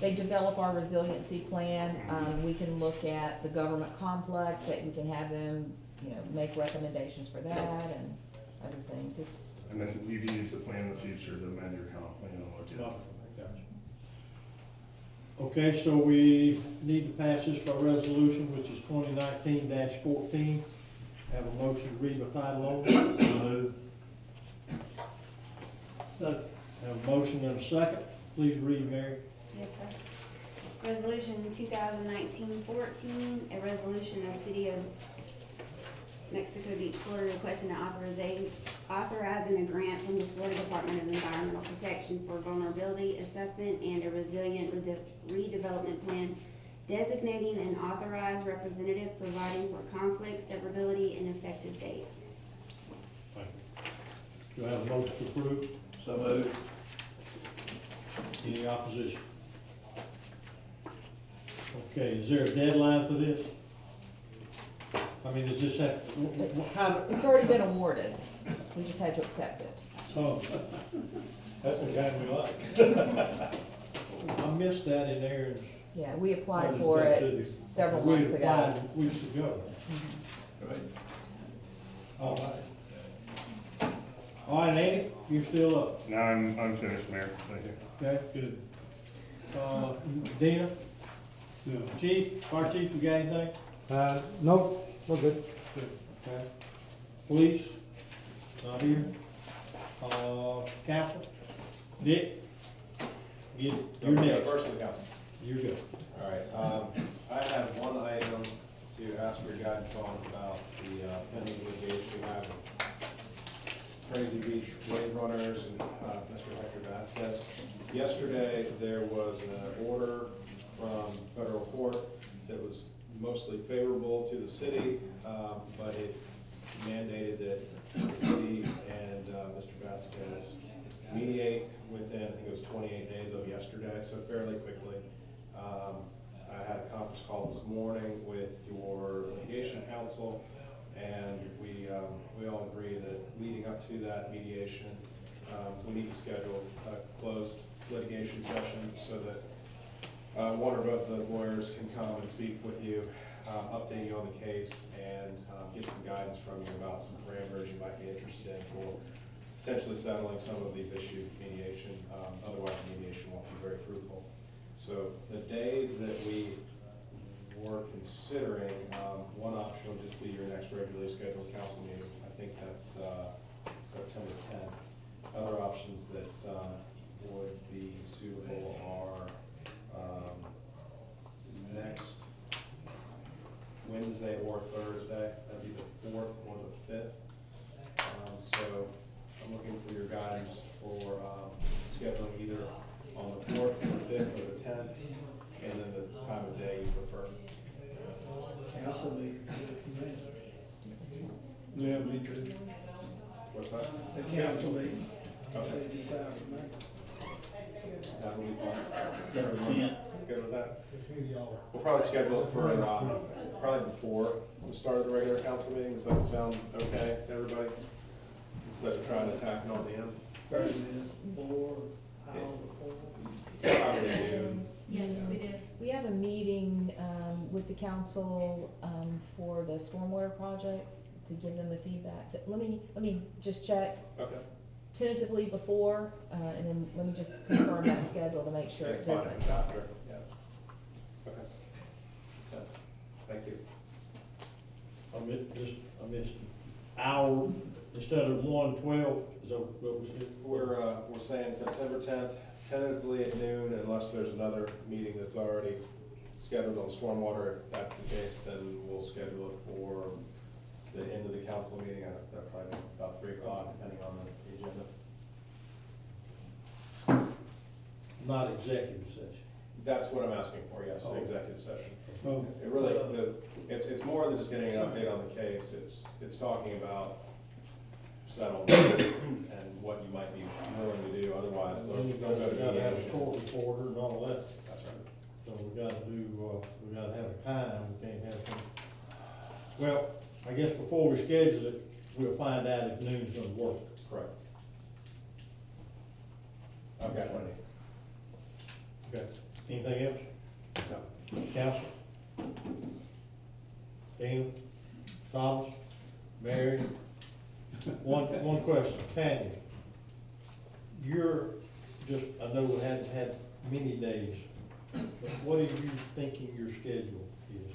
They develop our resiliency plan, we can look at the government complex, that we can have them, make recommendations for that and other things, And then you can use the plan in the future to amend your comp plan and look at it. Okay, so we need to pass this by resolution, which is 2019-14. Have a motion to read by title only. So, Have a motion and a second. Please read, Mary. Yes, sir. Resolution 2019-14, a resolution of City of Mexico Beach, Florida, requesting an authorizing a grant from the Florida Department of Environmental Protection for vulnerability assessment and a resilient redevelopment plan, designating an authorized representative, providing for conflict, severability, and effective date. Do I have a motion to approve? So moved. Any opposition? Okay, is there a deadline for this? I mean, is this that, how, It's already been awarded, we just had to accept it. Oh, that's the kind we like. I missed that in Aaron's. Yeah, we applied What is for that, it Cindy? several We months ago. applied weeks ago. Right. All right. All right, Andy, you're still up, Now I'm finished, Mayor, thank you. okay? Good. Dina, Yeah. Chief, Fire Chief, you got anything? No, we're good. Okay. Police, not here. Council, Dick, you're next. First to the council. You're good. All right, I have one item to ask your guidance on about the pending litigation we have with Crazy Beach Wave Runners and Mr. Hector Vasquez. Yesterday, there was an order from federal court that was mostly favorable to the city, but it mandated that the city and Mr. Vasquez mediate within, I think it was 28 days of yesterday, so fairly quickly. I had a conference call this morning with your litigation counsel, and we all agree that leading up to that mediation, we need to schedule a closed litigation session so that one or both of those lawyers can come and speak with you, update you on the case, and get some guidance from you about some parameters you might be interested in for potentially settling some of these issues with mediation. Otherwise, the mediation won't be very fruitful. So the days that we were considering, one option will just be your next regularly scheduled council meeting. I think that's September 10th. Other options that would be suitable are next Wednesday or Thursday. That'd be the 4th or the 5th. So I'm looking for your guidance for scheduling either on the 4th, the 5th, or the 10th, and then the time of day you prefer. council meeting, Yeah, me too. What's that? the council meeting. Okay. That'd be fine with me. That will be fine. Number 10. good with that? We'll probably schedule it for, probably before the start of the regular council meeting. Does that sound okay to everybody? Instead of trying to tack it on the end? Probably noon. Yes, we did. We have a meeting, with the council, for the stormwater project to give them the feedback. So let me just check Okay. tentatively before, and then let me just confirm that schedule to make sure It's it fine doesn't. after, yeah. Okay. Yeah. Thank you. I missed hour, instead of 1:12, is that what was it? We're saying September 10th, tentatively at noon, unless there's another meeting that's already scheduled on stormwater. If that's the case, then we'll schedule it for the end of the council meeting, that'll probably be about 3 o'clock, depending on the agenda. Not executive session. That's what I'm asking for, yes, Oh. an executive session. Oh, It really, it's more than just getting an update on the case, it's talking about settlement and what you might be willing to do, otherwise they'll Then you go to gotta have a mediation. court reporter and all that, That's right. so we gotta have a time, we can't have some. Well, I guess before we schedule it, we'll find out if noon's gonna work. Correct. I've got plenty. Okay, anything else? No. Council? Dana? Thomas? Mary? One question, Tanya. You're just, I know we haven't had many days, but what are you thinking your schedule is?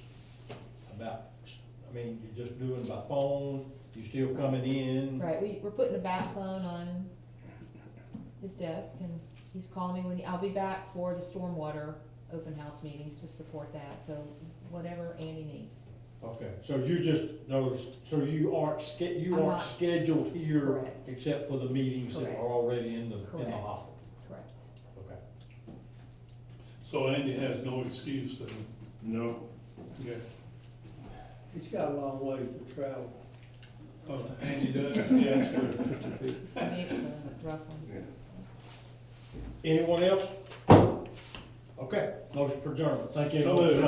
About, I mean, you're just doing by phone, you still coming in? Right, we're putting a back phone on his desk, and he's calling me I'll be back for the stormwater open house meetings to support that, so whatever Andy needs. Okay, so you just, so you aren't I'm aren't not- scheduled here Correct. except for the meetings that Correct. are already in the Correct. hopper? Correct. Okay. so Andy has no excuse then? No, Yeah. He's got a long ways to travel. Oh, Andy does, yeah, sure. I mean, it's a rough one. Anyone else? Okay, motion for adjournment, thank you. So moved.